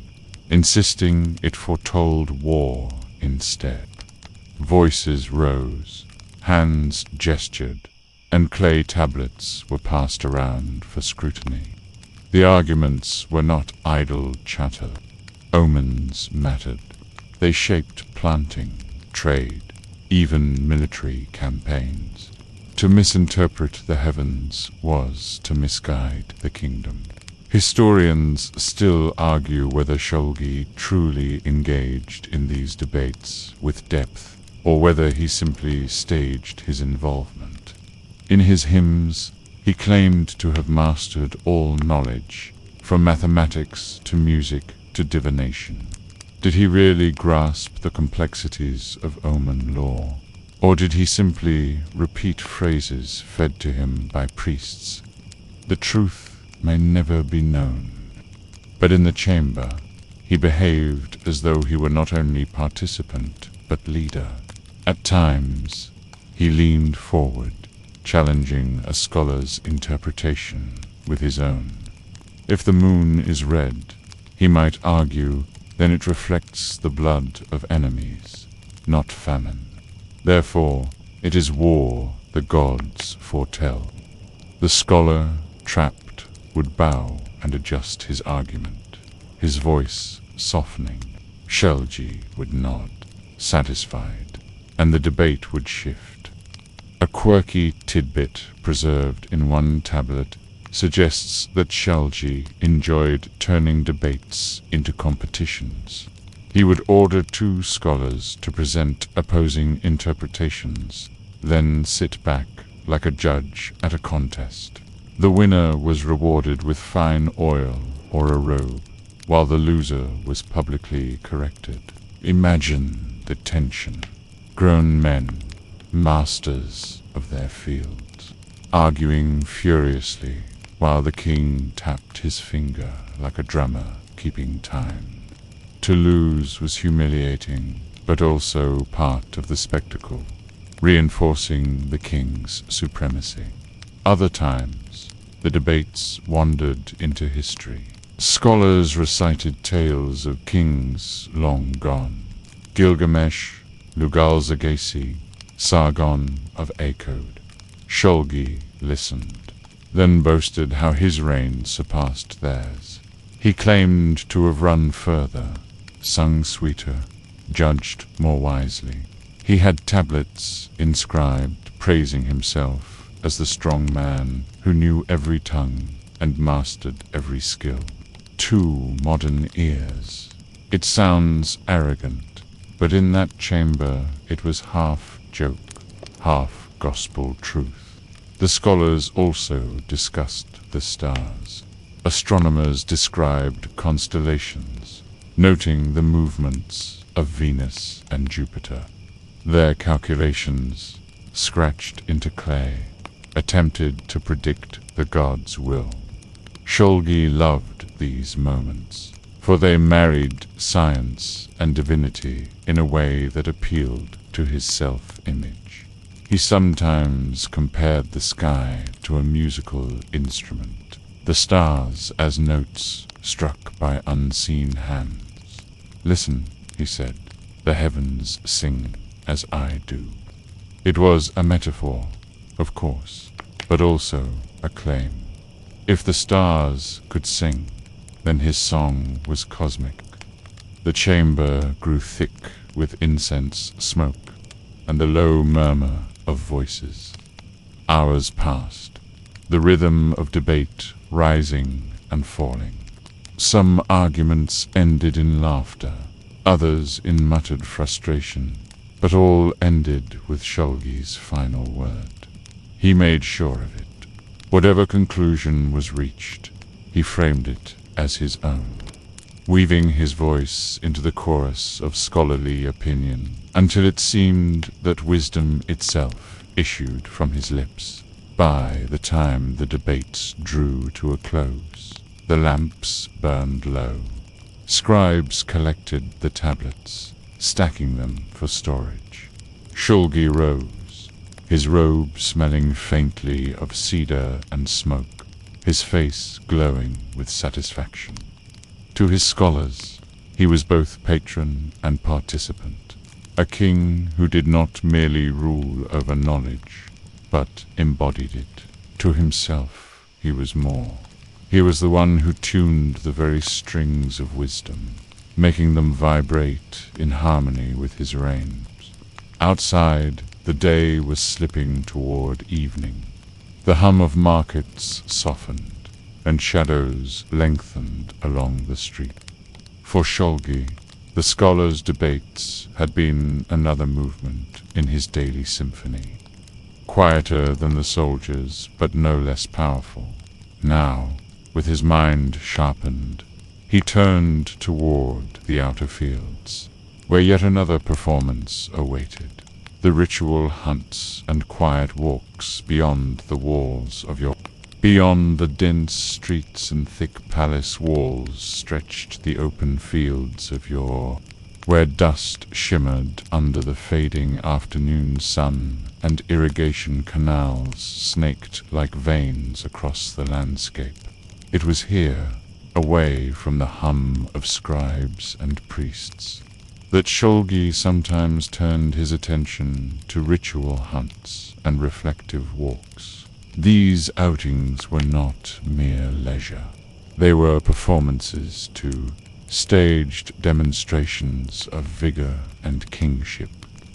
insisting it foretold war instead. Voices rose, hands gestured, and clay tablets were passed around for scrutiny. The arguments were not idle chatter. Omens mattered. They shaped planting, trade, even military campaigns. To misinterpret the heavens was to misguide the kingdom. Historians still argue whether Shulgi truly engaged in these debates with depth, or whether he simply staged his involvement. In his hymns, he claimed to have mastered all knowledge, from mathematics to music to divination. Did he really grasp the complexities of omen lore, or did he simply repeat phrases fed to him by priests? The truth may never be known. But in the chamber, he behaved as though he were not only participant, but leader. At times, he leaned forward, challenging a scholar's interpretation with his own. If the moon is red, he might argue, then it reflects the blood of enemies, not famine. Therefore, it is war the gods foretell. The scholar, trapped, would bow and adjust his argument, his voice softening. Shulgi would nod, satisfied, and the debate would shift. A quirky tidbit preserved in one tablet suggests that Shulgi enjoyed turning debates into competitions. He would order two scholars to present opposing interpretations, then sit back like a judge at a contest. The winner was rewarded with fine oil or a robe, while the loser was publicly corrected. Imagine the tension. Grown men, masters of their fields, arguing furiously while the king tapped his finger like a drummer keeping time. To lose was humiliating, but also part of the spectacle, reinforcing the king's supremacy. Other times, the debates wandered into history. Scholars recited tales of kings long gone. Gilgamesh, Lugal-Zagesi, Sargon of Akkad. Shulgi listened, then boasted how his reign surpassed theirs. He claimed to have run further, sung sweeter, judged more wisely. He had tablets inscribed praising himself as the strong man who knew every tongue and mastered every skill. To modern ears, it sounds arrogant, but in that chamber it was half joke, half gospel truth. The scholars also discussed the stars. Astronomers described constellations, noting the movements of Venus and Jupiter. Their calculations, scratched into clay, attempted to predict the gods' will. Shulgi loved these moments, for they married science and divinity in a way that appealed to his self-image. He sometimes compared the sky to a musical instrument, the stars as notes struck by unseen hands. "Listen," he said, "the heavens sing as I do." It was a metaphor, of course, but also a claim. If the stars could sing, then his song was cosmic. The chamber grew thick with incense smoke and the low murmur of voices. Hours passed, the rhythm of debate rising and falling. Some arguments ended in laughter, others in muttered frustration, but all ended with Shulgi's final word. He made sure of it. Whatever conclusion was reached, he framed it as his own, weaving his voice into the chorus of scholarly opinion until it seemed that wisdom itself issued from his lips. By the time the debates drew to a close, the lamps burned low. Scribes collected the tablets, stacking them for storage. Shulgi rose, his robe smelling faintly of cedar and smoke, his face glowing with satisfaction. To his scholars, he was both patron and participant, a king who did not merely rule over knowledge, but embodied it. To himself, he was more. He was the one who tuned the very strings of wisdom, making them vibrate in harmony with his reigns. Outside, the day was slipping toward evening. The hum of markets softened, and shadows lengthened along the street. For Shulgi, the scholars' debates had been another movement in his daily symphony. Quieter than the soldiers, but no less powerful. Now, with his mind sharpened, he turned toward the outer fields, where yet another performance awaited. The ritual hunts and quiet walks beyond the walls of your... Beyond the dense streets and thick palace walls stretched the open fields of Ur, where dust shimmered under the fading afternoon sun, and irrigation canals snaked like veins across the landscape. It was here, away from the hum of scribes and priests, that Shulgi sometimes turned his attention to ritual hunts and reflective walks. These outings were not mere leisure. They were performances too, staged demonstrations of vigor and kingship.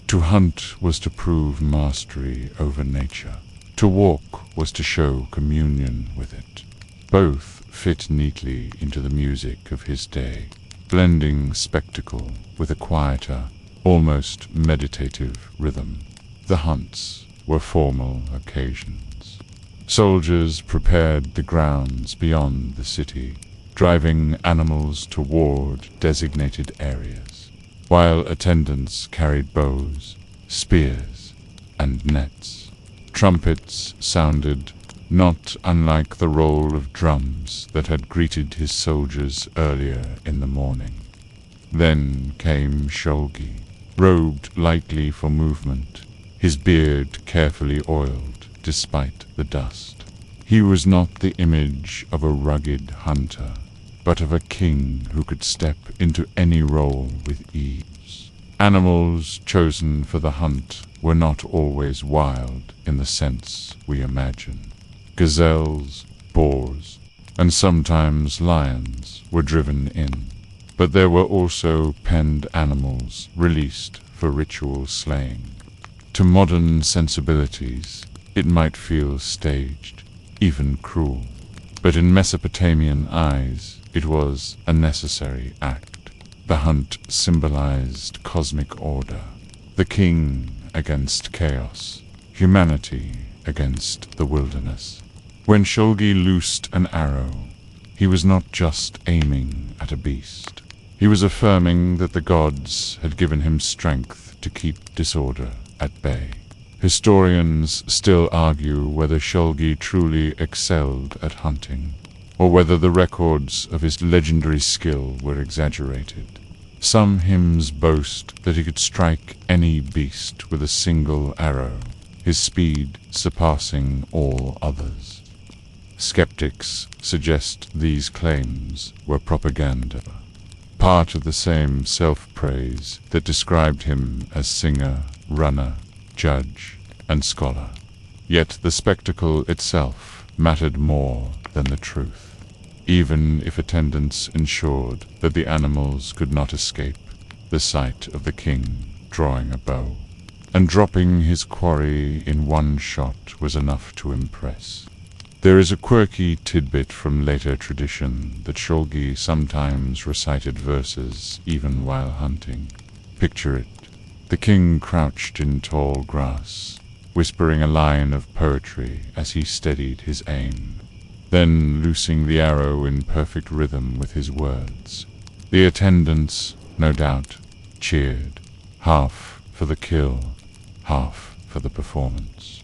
To hunt was to prove mastery over nature. To walk was to show communion with it. Both fit neatly into the music of his day, blending spectacle with a quieter, almost meditative rhythm. The hunts were formal occasions. Soldiers prepared the grounds beyond the city, driving animals toward designated areas, while attendants carried bows, spears, and nets. Trumpets sounded, not unlike the roll of drums that had greeted his soldiers earlier in the morning. Then came Shulgi, robed lightly for movement, his beard carefully oiled despite the dust. He was not the image of a rugged hunter, but of a king who could step into any role with ease. Animals chosen for the hunt were not always wild in the sense we imagine. Gazelles, boars, and sometimes lions were driven in, but there were also penned animals released for ritual slaying. To modern sensibilities, it might feel staged, even cruel, but in Mesopotamian eyes, it was a necessary act. The hunt symbolized cosmic order, the king against chaos, humanity against the wilderness. When Shulgi loosed an arrow, he was not just aiming at a beast. He was affirming that the gods had given him strength to keep disorder at bay. Historians still argue whether Shulgi truly excelled at hunting, or whether the records of his legendary skill were exaggerated. Some hymns boast that he could strike any beast with a single arrow, his speed surpassing all others. Skeptics suggest these claims were propaganda, part of the same self-praise that described him as singer, runner, judge, and scholar. Yet the spectacle itself mattered more than the truth, even if attendants ensured that the animals could not escape the sight of the king drawing a bow. And dropping his quarry in one shot was enough to impress. There is a quirky tidbit from later tradition that Shulgi sometimes recited verses even while hunting. Picture it: the king crouched in tall grass, whispering a line of poetry as he steadied his aim, then loosing the arrow in perfect rhythm with his words. The attendants, no doubt, cheered, half for the kill, half for the performance.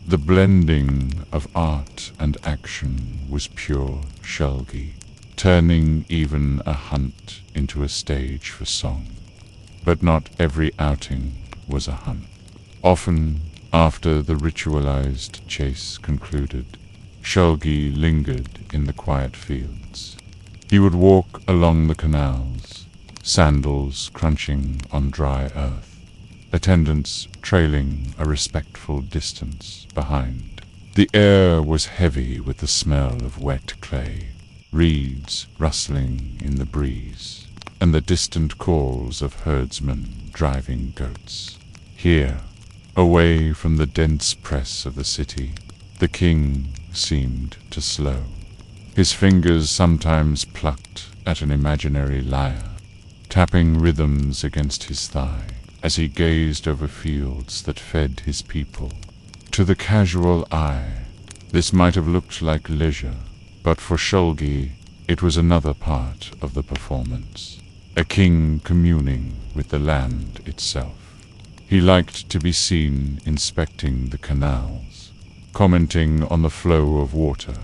The blending of art and action was pure Shulgi, turning even a hunt into a stage for song. But not every outing was a hunt. Often, after the ritualized chase concluded, Shulgi lingered in the quiet fields. He would walk along the canals, sandals crunching on dry earth, attendants trailing a respectful distance behind. The air was heavy with the smell of wet clay, reeds rustling in the breeze, and the distant calls of herdsmen driving goats. Here, away from the dense press of the city, the king seemed to slow. His fingers sometimes plucked at an imaginary lyre, tapping rhythms against his thigh as he gazed over fields that fed his people. To the casual eye, this might have looked like leisure, but for Shulgi, it was another part of the performance, a king communing with the land itself. He liked to be seen inspecting the canals, commenting on the flow of water,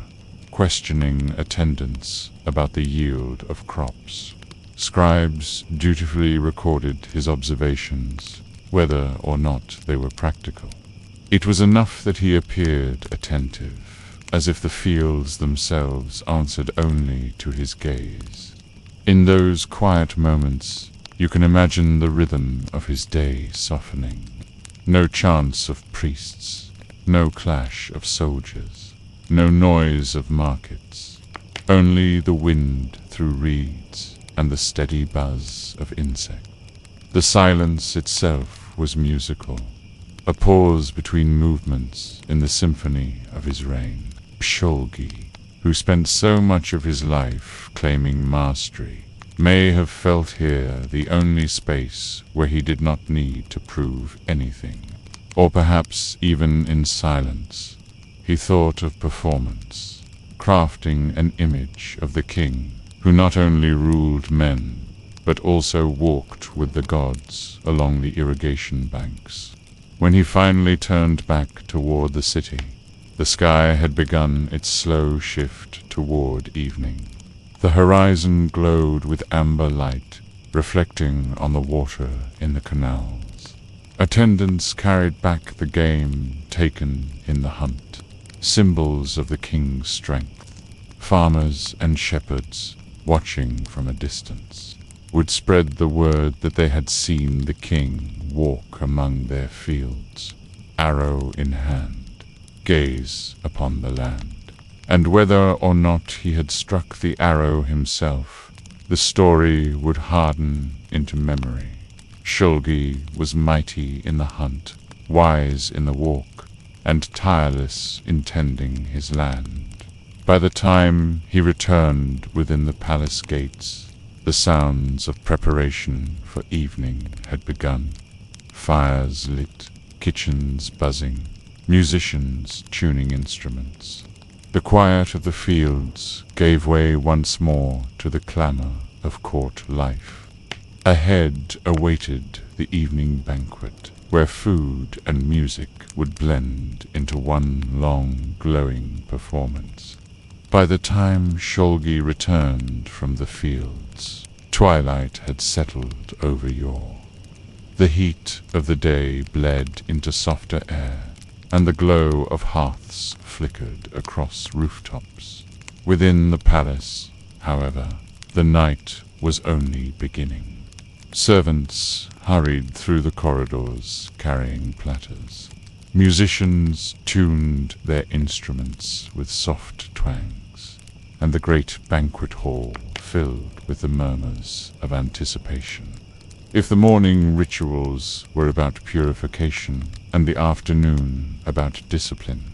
questioning attendants about the yield of crops. Scribes dutifully recorded his observations, whether or not they were practical. It was enough that he appeared attentive, as if the fields themselves answered only to his gaze. In those quiet moments, you can imagine the rhythm of his day softening. No chants of priests, no clash of soldiers, no noise of markets, only the wind through reeds and the steady buzz of insects. The silence itself was musical, a pause between movements in the symphony of his reign. Shulgi, who spent so much of his life claiming mastery, may have felt here the only space where he did not need to prove anything. Or perhaps even in silence, he thought of performance, crafting an image of the king who not only ruled men, but also walked with the gods along the irrigation banks. When he finally turned back toward the city, the sky had begun its slow shift toward evening. The horizon glowed with amber light, reflecting on the water in the canals. Attendants carried back the game taken in the hunt, symbols of the king's strength. Farmers and shepherds, watching from a distance, would spread the word that they had seen the king walk among their fields, arrow in hand, gaze upon the land. And whether or not he had struck the arrow himself, the story would harden into memory. Shulgi was mighty in the hunt, wise in the walk, and tireless in tending his land. By the time he returned within the palace gates, the sounds of preparation for evening had begun. Fires lit, kitchens buzzing, musicians tuning instruments. The quiet of the fields gave way once more to the clamor of court life. Ahead awaited the evening banquet, where food and music would blend into one long, glowing performance. By the time Shulgi returned from the fields, twilight had settled over Ur. The heat of the day bled into softer air, and the glow of hearths flickered across rooftops. Within the palace, however, the night was only beginning. Servants hurried through the corridors carrying platters. Musicians tuned their instruments with soft twangs, and the great banquet hall filled with the murmurs of anticipation. If the morning rituals were about purification and the afternoon about discipline,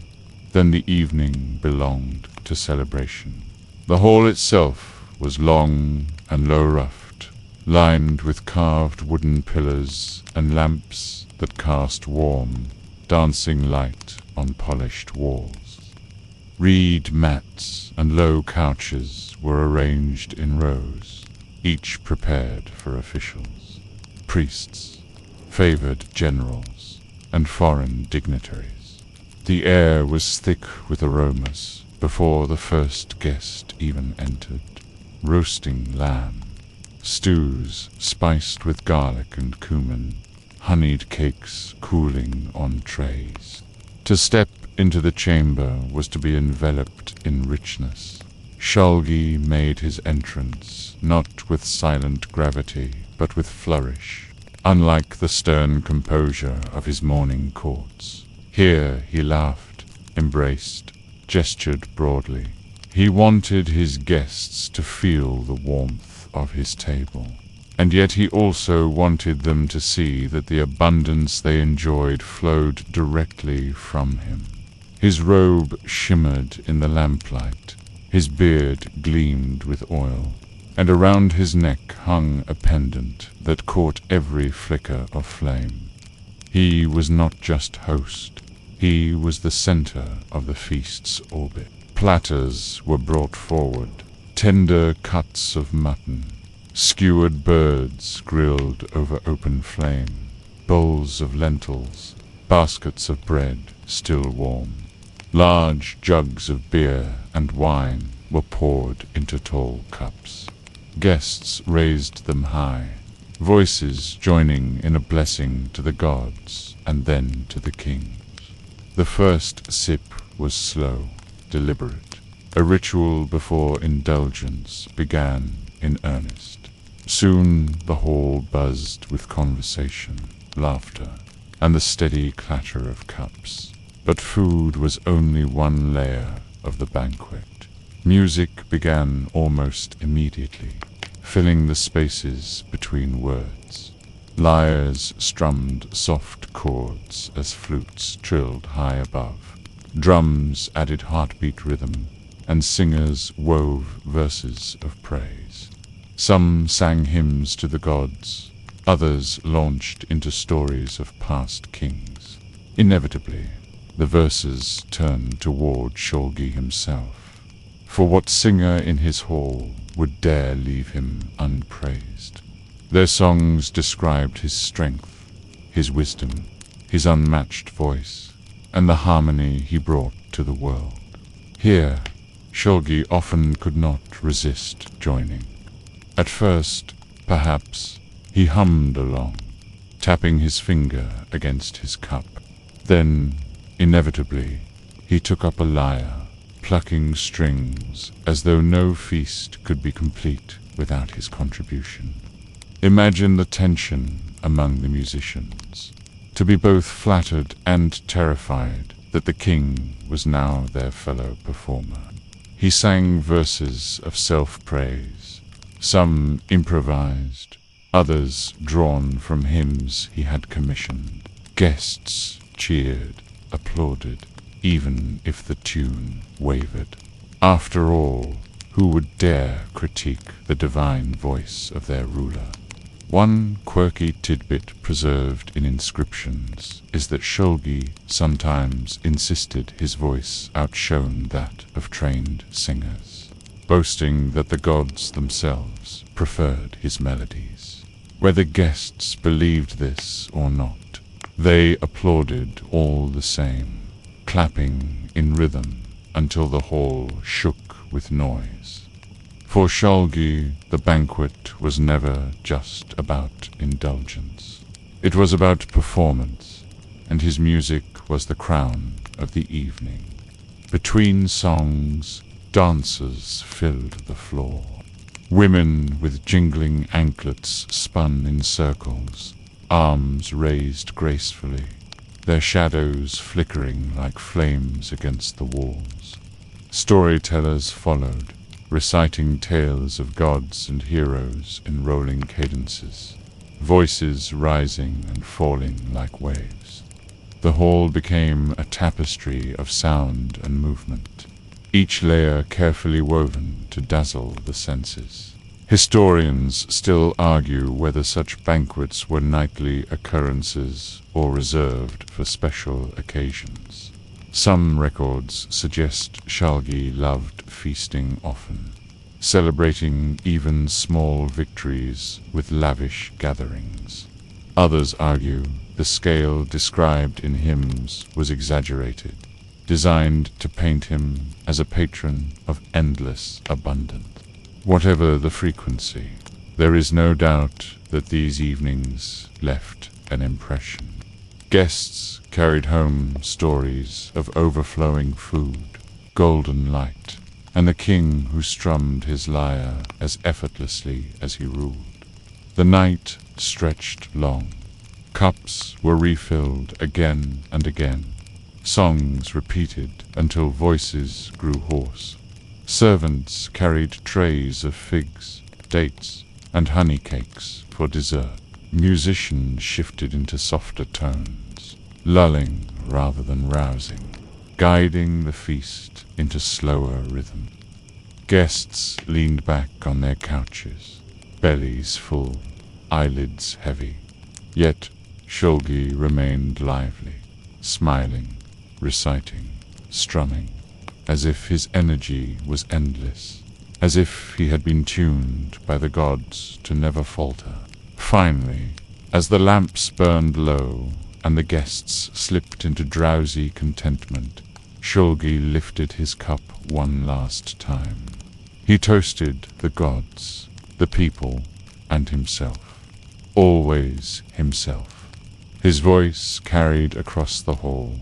Then the evening belonged to celebration. The hall itself was long and low-roofed, lined with carved wooden pillars and lamps that cast warm, dancing light on polished walls. Reed mats and low couches were arranged in rows, each prepared for officials, priests, favored generals, and foreign dignitaries. The air was thick with aromas before the first guest even entered. Roasting lamb, stews spiced with garlic and cumin, honeyed cakes cooling on trays. To step into the chamber was to be enveloped in richness. Shulgi made his entrance, not with silent gravity, but with flourish, unlike the stern composure of his morning courts. Here he laughed, embraced, gestured broadly. He wanted his guests to feel the warmth of his table, and yet he also wanted them to see that the abundance they enjoyed flowed directly from him. His robe shimmered in the lamplight, his beard gleamed with oil, and around his neck hung a pendant that caught every flicker of flame. He was not just host, he was the center of the feast's orbit. Platters were brought forward, tender cuts of mutton, skewered birds grilled over open flame, bowls of lentils, baskets of bread still warm. Large jugs of beer and wine were poured into tall cups. Guests raised them high, voices joining in a blessing to the gods and then to the kings. The first sip was slow, deliberate. A ritual before indulgence began in earnest. Soon the hall buzzed with conversation, laughter, and the steady clatter of cups. But food was only one layer of the banquet. Music began almost immediately, filling the spaces between words. Lyres strummed soft chords as flutes trilled high above. Drums added heartbeat rhythm, and singers wove verses of praise. Some sang hymns to the gods, others launched into stories of past kings. Inevitably, the verses turned toward Shulgi himself, for what singer in his hall would dare leave him unpraised? Their songs described his strength, his wisdom, his unmatched voice, and the harmony he brought to the world. Here, Shulgi often could not resist joining. At first, perhaps, he hummed along, tapping his finger against his cup. Then, inevitably, he took up a lyre, plucking strings as though no feast could be complete without his contribution. Imagine the tension among the musicians, to be both flattered and terrified that the king was now their fellow performer. He sang verses of self-praise, some improvised, others drawn from hymns he had commissioned. Guests cheered, applauded, even if the tune wavered. After all, who would dare critique the divine voice of their ruler? One quirky tidbit preserved in inscriptions is that Shulgi sometimes insisted his voice outshone that of trained singers, boasting that the gods themselves preferred his melodies. Whether guests believed this or not, they applauded all the same, clapping in rhythm until the hall shook with noise. For Shulgi, the banquet was never just about indulgence. It was about performance, and his music was the crown of the evening. Between songs, dancers filled the floor. Women with jingling anklets spun in circles, arms raised gracefully, their shadows flickering like flames against the walls. Storytellers followed, reciting tales of gods and heroes in rolling cadences, voices rising and falling like waves. The hall became a tapestry of sound and movement, each layer carefully woven to dazzle the senses. Historians still argue whether such banquets were nightly occurrences or reserved for special occasions. Some records suggest Shulgi loved feasting often, celebrating even small victories with lavish gatherings. Others argue the scale described in hymns was exaggerated, designed to paint him as a patron of endless abundance. Whatever the frequency, there is no doubt that these evenings left an impression. Guests carried home stories of overflowing food, golden light, and the king who strummed his lyre as effortlessly as he ruled. The night stretched long. Cups were refilled again and again, songs repeated until voices grew hoarse. Servants carried trays of figs, dates, and honey cakes for dessert. Musicians shifted into softer tones, lulling rather than rousing, guiding the feast into slower rhythm. Guests leaned back on their couches, bellies full, eyelids heavy. Yet Shulgi remained lively, smiling, reciting, strumming, as if his energy was endless, as if he had been tuned by the gods to never falter. Finally, as the lamps burned low and the guests slipped into drowsy contentment, Shulgi lifted his cup one last time. He toasted the gods, the people, and himself. Always himself. His voice carried across the hall,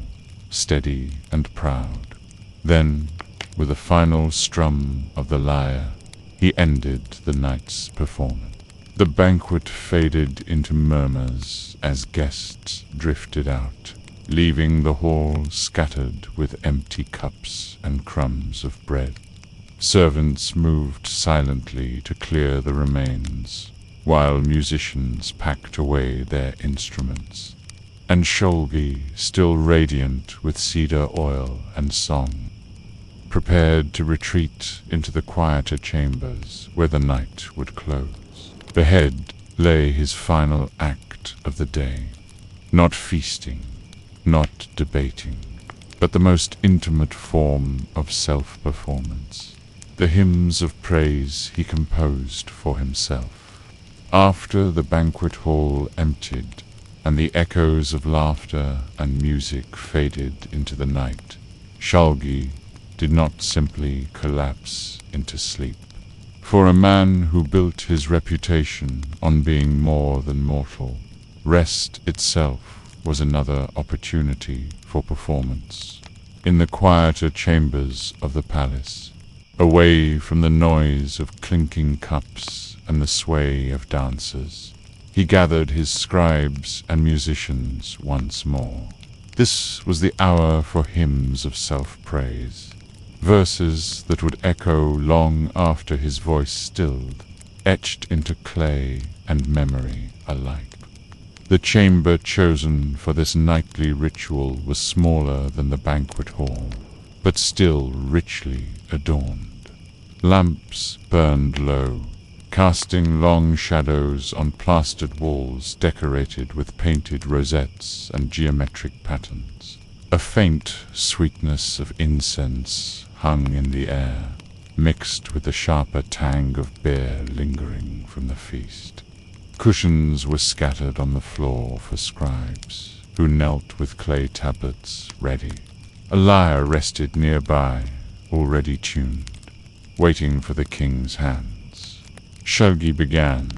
steady and proud. Then, with a final strum of the lyre, he ended the night's performance. The banquet faded into murmurs as guests drifted out, leaving the hall scattered with empty cups and crumbs of bread. Servants moved silently to clear the remains, while musicians packed away their instruments. And Shulgi, still radiant with cedar oil and song, prepared to retreat into the quieter chambers where the night would close. Ahead lay his final act of the day, not feasting, not debating, but the most intimate form of self-performance, the hymns of praise he composed for himself. After the banquet hall emptied, and the echoes of laughter and music faded into the night, Shulgi did not simply collapse into sleep. For a man who built his reputation on being more than mortal, rest itself was another opportunity for performance. In the quieter chambers of the palace, away from the noise of clinking cups and the sway of dancers, he gathered his scribes and musicians once more. This was the hour for hymns of self-praise, verses that would echo long after his voice stilled, etched into clay and memory alike. The chamber chosen for this nightly ritual was smaller than the banquet hall, but still richly adorned. Lamps burned low, casting long shadows on plastered walls decorated with painted rosettes and geometric patterns. A faint sweetness of incense hung in the air, mixed with the sharper tang of beer lingering from the feast. Cushions were scattered on the floor for scribes, who knelt with clay tablets ready. A lyre rested nearby, already tuned, waiting for the king's hands. Shulgi began,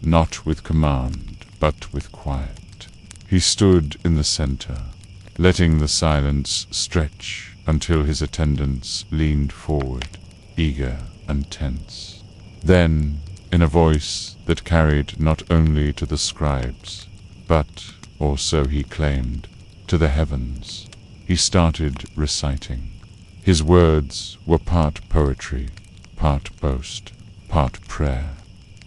not with command, but with quiet. He stood in the center, letting the silence stretch until his attendants leaned forward, eager and tense. Then, in a voice that carried not only to the scribes, but, or so he claimed, to the heavens, he started reciting. His words were part poetry, part boast, part prayer.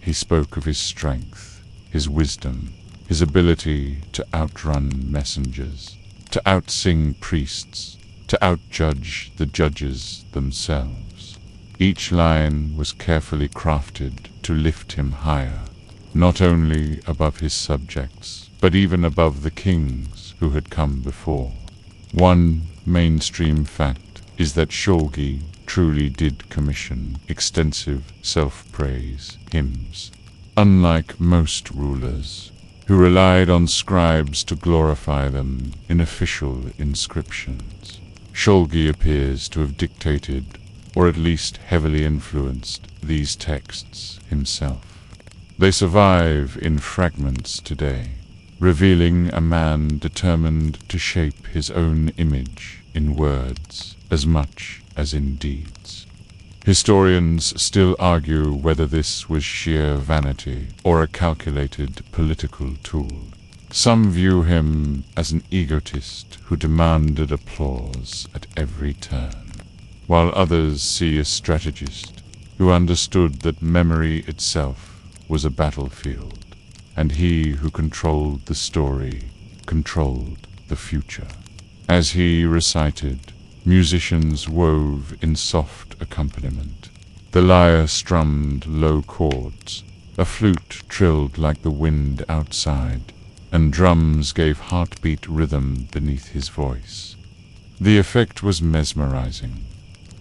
He spoke of his strength, his wisdom, his ability to outrun messengers, to outsing priests, to outjudge the judges themselves. Each line was carefully crafted to lift him higher, not only above his subjects, but even above the kings who had come before. One mainstream fact is that Shulgi truly did commission extensive self-praise hymns. Unlike most rulers, who relied on scribes to glorify them in official inscriptions, Shulgi appears to have dictated, or at least heavily influenced, these texts himself. They survive in fragments today, revealing a man determined to shape his own image in words as much as in deeds. Historians still argue whether this was sheer vanity or a calculated political tool. Some view him as an egotist who demanded applause at every turn, while others see a strategist who understood that memory itself was a battlefield, and he who controlled the story controlled the future. As he recited, musicians wove in soft accompaniment. The lyre strummed low chords, a flute trilled like the wind outside, and drums gave heartbeat rhythm beneath his voice. The effect was mesmerizing.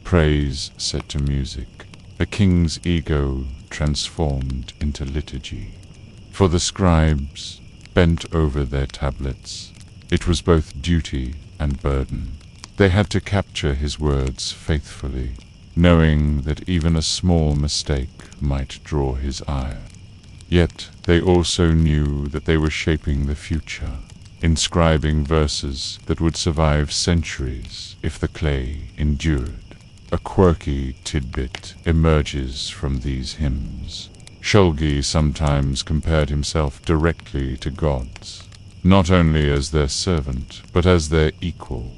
Praise set to music, a king's ego transformed into liturgy. For the scribes, bent over their tablets, it was both duty and burden. They had to capture his words faithfully, knowing that even a small mistake might draw his ire. Yet they also knew that they were shaping the future, inscribing verses that would survive centuries if the clay endured. A quirky tidbit emerges from these hymns. Shulgi sometimes compared himself directly to gods, not only as their servant, but as their equal.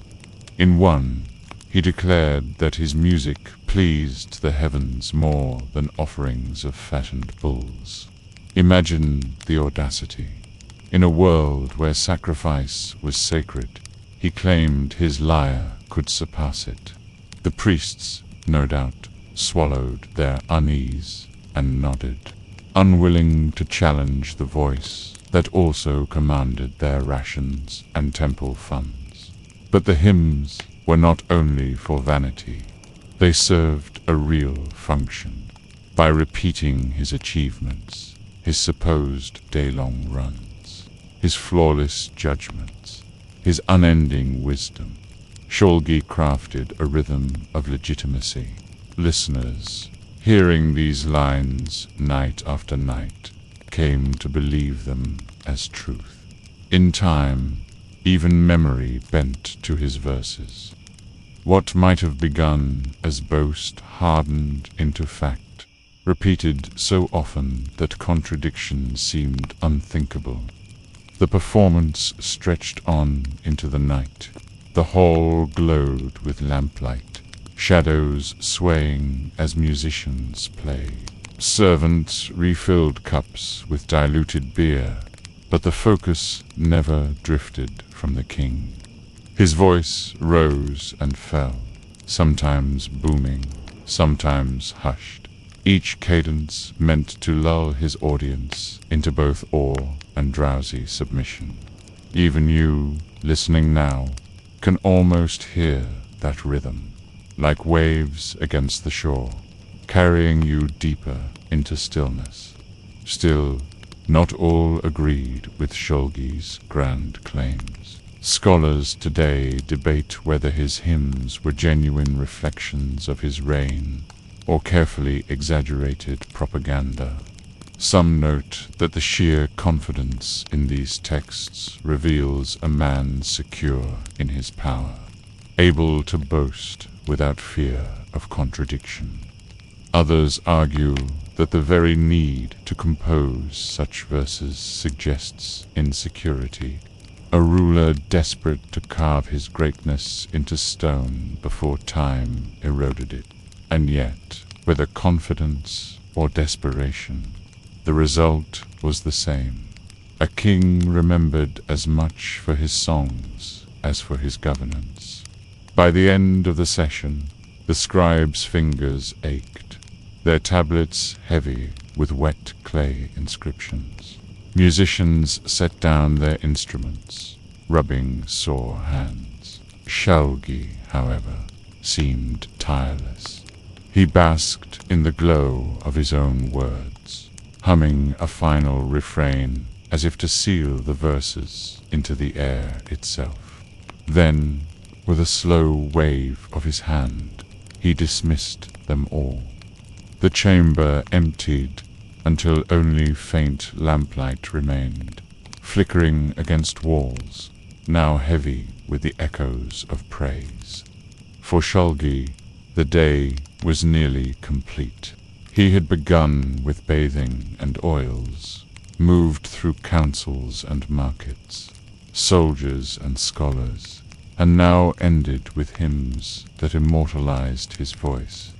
In one, he declared that his music pleased the heavens more than offerings of fattened bulls. Imagine the audacity. In a world where sacrifice was sacred, he claimed his lyre could surpass it. The priests, no doubt, swallowed their unease and nodded, unwilling to challenge the voice that also commanded their rations and temple funds. But the hymns were not only for vanity. They served a real function. By repeating his achievements, his supposed day-long runs, his flawless judgments, his unending wisdom, Shulgi crafted a rhythm of legitimacy. Listeners, hearing these lines night after night, came to believe them as truth. In time, even memory bent to his verses. What might have begun as boast hardened into fact, repeated so often that contradiction seemed unthinkable. The performance stretched on into the night. The hall glowed with lamplight, shadows swaying as musicians played. Servants refilled cups with diluted beer, but the focus never drifted from the king. His voice rose and fell, sometimes booming, sometimes hushed, each cadence meant to lull his audience into both awe and drowsy submission. Even you, listening now, can almost hear that rhythm, like waves against the shore, carrying you deeper into stillness. Still, not all agreed with Shulgi's grand claims. Scholars today debate whether his hymns were genuine reflections of his reign or carefully exaggerated propaganda. Some note that the sheer confidence in these texts reveals a man secure in his power, able to boast without fear of contradiction. Others argue that the very need to compose such verses suggests insecurity, a ruler desperate to carve his greatness into stone before time eroded it. And yet, whether confidence or desperation, the result was the same. A king remembered as much for his songs as for his governance. By the end of the session, the scribes' fingers ached, their tablets heavy with wet clay inscriptions. Musicians set down their instruments, rubbing sore hands. Shulgi, however, seemed tireless. He basked in the glow of his own words, humming a final refrain as if to seal the verses into the air itself. Then, with a slow wave of his hand, he dismissed them all. The chamber emptied until only faint lamplight remained, flickering against walls, now heavy with the echoes of praise. For Shulgi, the day was nearly complete. He had begun with bathing and oils, moved through councils and markets, soldiers and scholars, and now ended with hymns that immortalized his voice.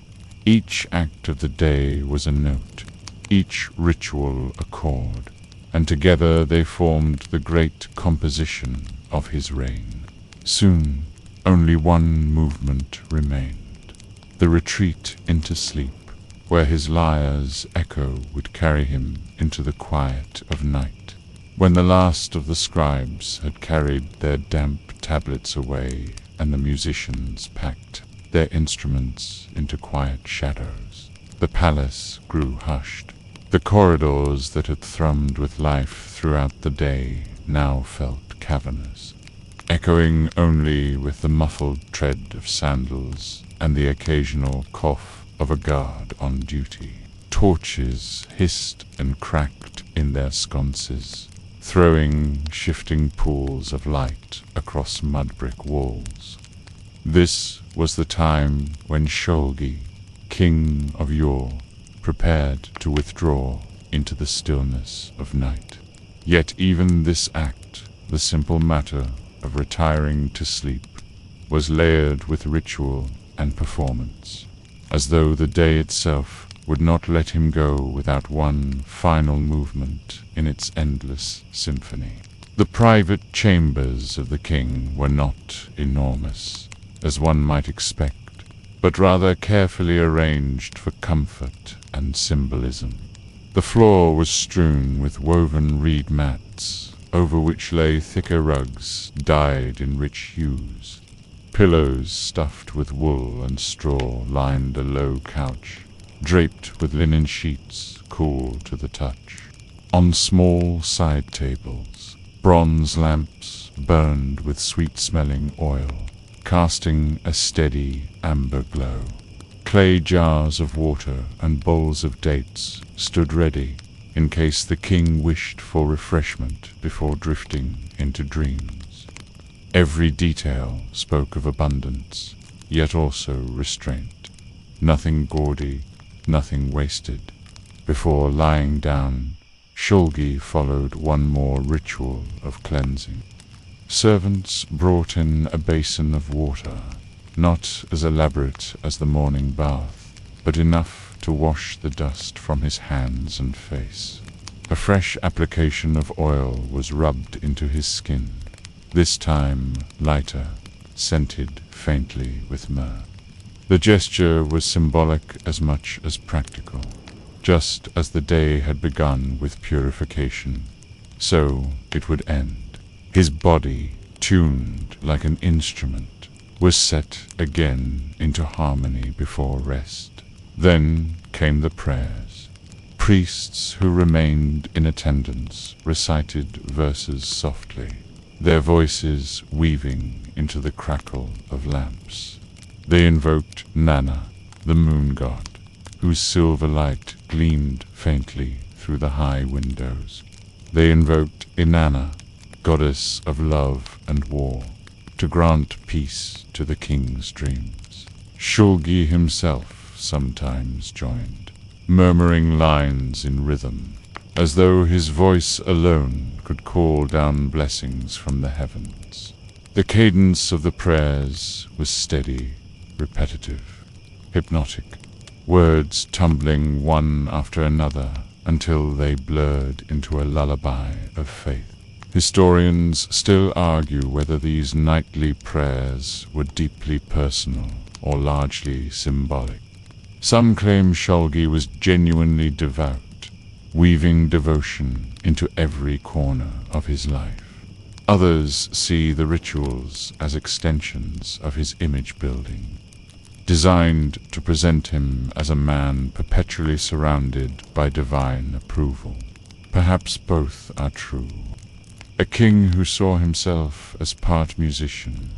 Each act of the day was a note, each ritual a chord, and together they formed the great composition of his reign. Soon, only one movement remained, the retreat into sleep, where his lyre's echo would carry him into the quiet of night. When the last of the scribes had carried their damp tablets away and the musicians packed their instruments into quiet shadows, the palace grew hushed. The corridors that had thrummed with life throughout the day now felt cavernous, echoing only with the muffled tread of sandals and the occasional cough of a guard on duty. Torches hissed and cracked in their sconces, throwing shifting pools of light across mud-brick walls. This was the time when Shulgi, King of Ur, prepared to withdraw into the stillness of night. Yet even this act, the simple matter of retiring to sleep, was layered with ritual and performance, as though the day itself would not let him go without one final movement in its endless symphony. The private chambers of the king were not enormous, as one might expect, but rather carefully arranged for comfort and symbolism. The floor was strewn with woven reed mats, over which lay thicker rugs dyed in rich hues. Pillows stuffed with wool and straw lined a low couch, draped with linen sheets cool to the touch. On small side tables, bronze lamps burned with sweet-smelling oil, casting a steady amber glow. Clay jars of water and bowls of dates stood ready in case the king wished for refreshment before drifting into dreams. Every detail spoke of abundance, yet also restraint. Nothing gaudy, nothing wasted. Before lying down, Shulgi followed one more ritual of cleansing. Servants brought in a basin of water, not as elaborate as the morning bath, but enough to wash the dust from his hands and face. A fresh application of oil was rubbed into his skin, this time lighter, scented faintly with myrrh. The gesture was symbolic as much as practical. Just as the day had begun with purification, so it would end. His body, tuned like an instrument, was set again into harmony before rest. Then came the prayers. Priests who remained in attendance recited verses softly, their voices weaving into the crackle of lamps. They invoked Nana, the moon god, whose silver light gleamed faintly through the high windows. They invoked Inanna, goddess of love and war, to grant peace to the king's dreams. Shulgi himself sometimes joined, murmuring lines in rhythm, as though his voice alone could call down blessings from the heavens. The cadence of the prayers was steady, repetitive, hypnotic, words tumbling one after another until they blurred into a lullaby of faith. Historians still argue whether these nightly prayers were deeply personal or largely symbolic. Some claim Shulgi was genuinely devout, weaving devotion into every corner of his life. Others see the rituals as extensions of his image building, designed to present him as a man perpetually surrounded by divine approval. Perhaps both are true. A king who saw himself as part musician,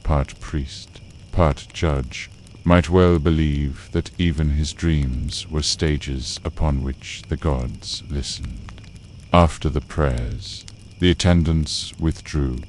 part priest, part judge, might well believe that even his dreams were stages upon which the gods listened. After the prayers, the attendants withdrew,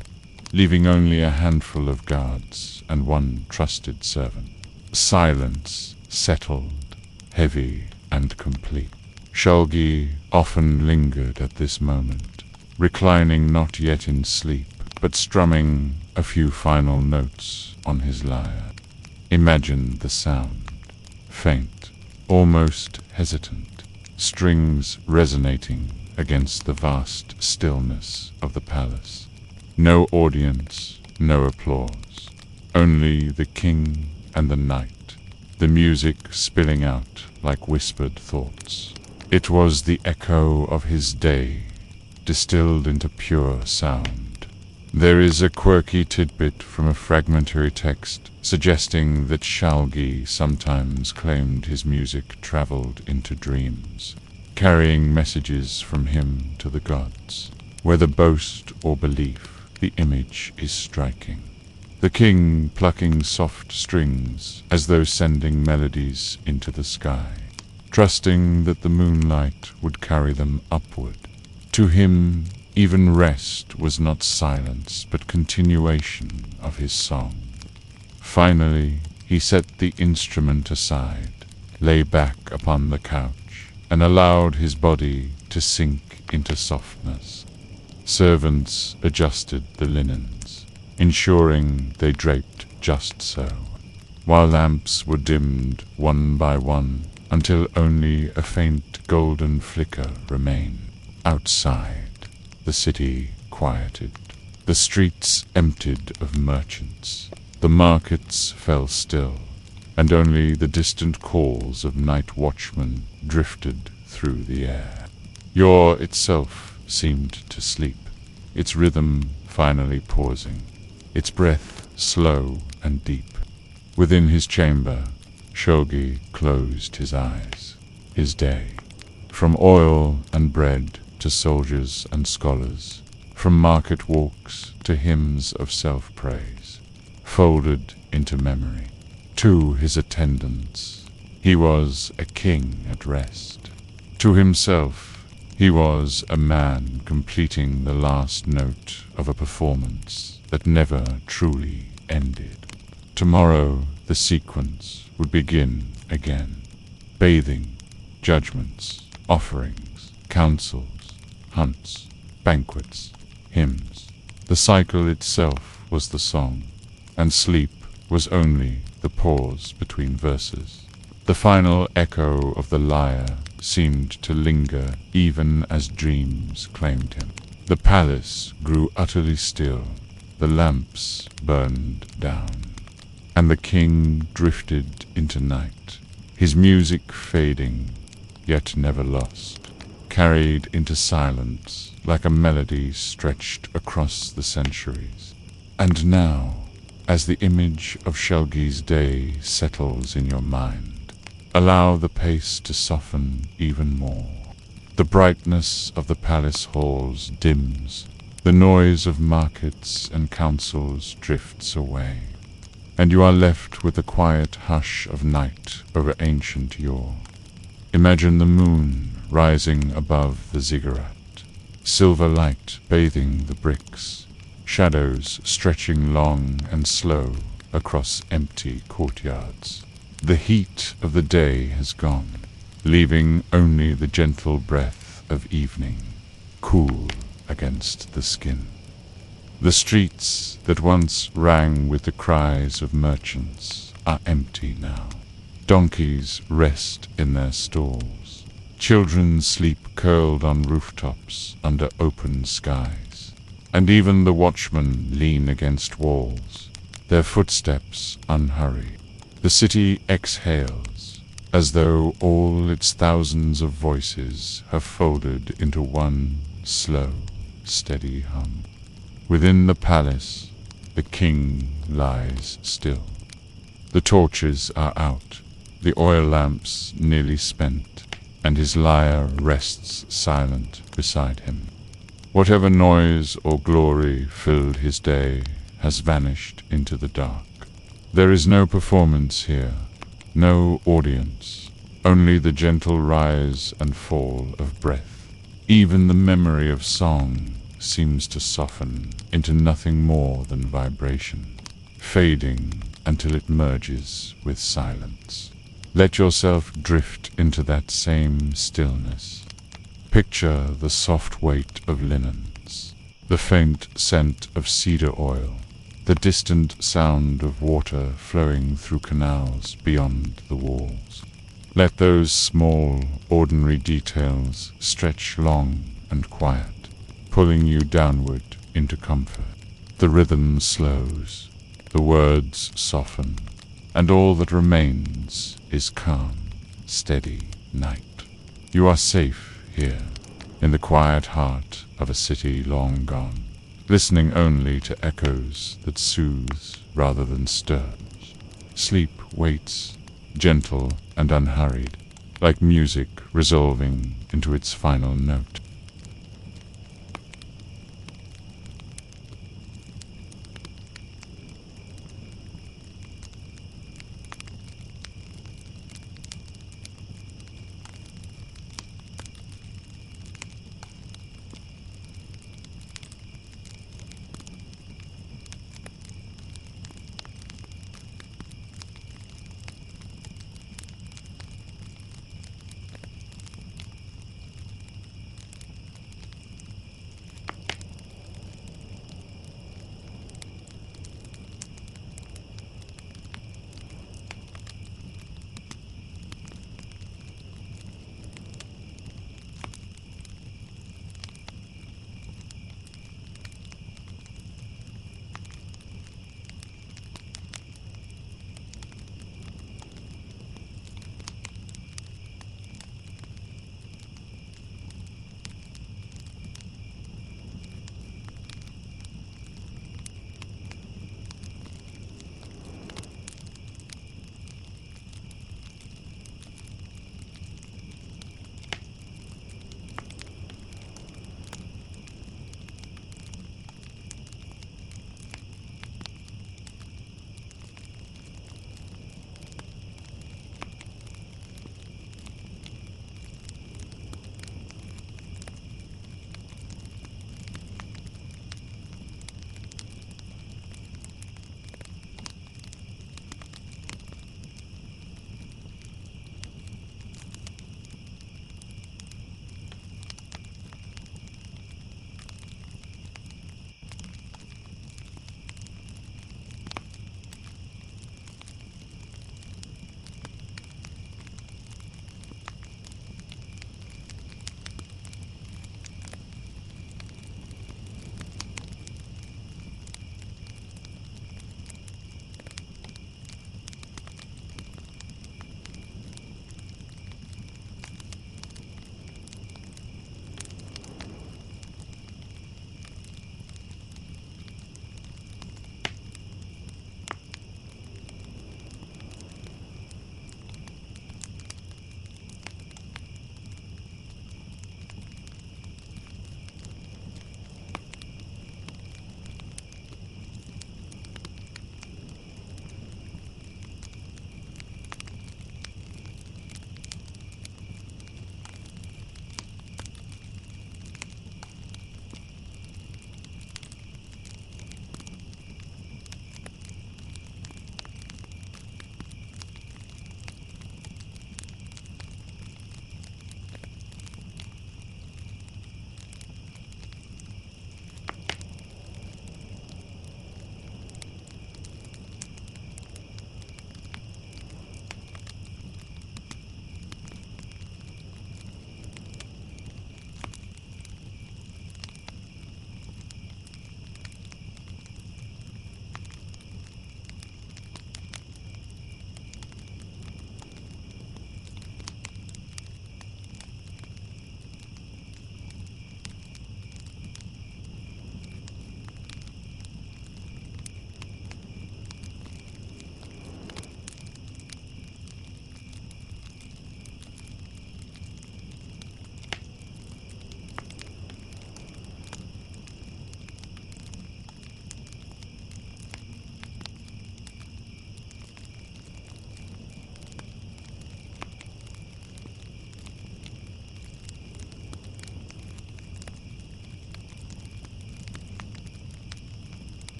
leaving only a handful of guards and one trusted servant. Silence settled, heavy and complete. Shulgi often lingered at this moment, reclining not yet in sleep, but strumming a few final notes on his lyre. Imagine the sound, faint, almost hesitant, strings resonating against the vast stillness of the palace. No audience, no applause, only the king and the night, the music spilling out like whispered thoughts. It was the echo of his day, distilled into pure sound. There is a quirky tidbit from a fragmentary text suggesting that Shulgi sometimes claimed his music traveled into dreams, carrying messages from him to the gods. Whether boast or belief, the image is striking. The king plucking soft strings as though sending melodies into the sky, trusting that the moonlight would carry them upward. To him, even rest was not silence, but continuation of his song. Finally, he set the instrument aside, lay back upon the couch, and allowed his body to sink into softness. Servants adjusted the linens, ensuring they draped just so, while lamps were dimmed one by one until only a faint golden flicker remained. Outside, the city quieted. The streets emptied of merchants. The markets fell still, and only the distant calls of night watchmen drifted through the air. Ur itself seemed to sleep, its rhythm finally pausing, its breath slow and deep. Within his chamber, Shulgi closed his eyes. His day. From oil and bread to soldiers and scholars, from market walks to hymns of self-praise, folded into memory. To his attendants, he was a king at rest. To himself, he was a man completing the last note of a performance that never truly ended. Tomorrow, the sequence would begin again. Bathing, judgments, offerings, councils, hunts, banquets, hymns. The cycle itself was the song, and sleep was only the pause between verses. The final echo of the lyre seemed to linger even as dreams claimed him. The palace grew utterly still, the lamps burned down, and the king drifted into night, his music fading, yet never lost, carried into silence like a melody stretched across the centuries. And now, as the image of Shulgi's day settles in your mind, allow the pace to soften even more. The brightness of the palace halls dims, the noise of markets and councils drifts away, and you are left with the quiet hush of night over ancient Ur. Imagine the moon rising above the ziggurat, silver light bathing the bricks, shadows stretching long and slow across empty courtyards. The heat of the day has gone, leaving only the gentle breath of evening, cool against the skin. The streets that once rang with the cries of merchants are empty now. Donkeys rest in their stalls. Children sleep curled on rooftops under open skies. and even the watchmen lean against walls, their footsteps unhurried. The city exhales, as though all its thousands of voices have folded into one slow, steady hum. Within the palace, the king lies still. The torches are out, the oil lamps nearly spent, and his lyre rests silent beside him. Whatever noise or glory filled his day has vanished into the dark. There is no performance here, no audience, only the gentle rise and fall of breath. Even the memory of song seems to soften into nothing more than vibration, fading until it merges with silence. Let yourself drift into that same stillness. Picture the soft weight of linens, the faint scent of cedar oil, the distant sound of water flowing through canals beyond the walls. Let those small, ordinary details stretch long and quiet, pulling you downward into comfort. The rhythm slows, the words soften, and all that remains is calm, steady night. You are safe here, in the quiet heart of a city long gone, listening only to echoes that soothes rather than stirs. Sleep waits, gentle and unhurried, like music resolving into its final note.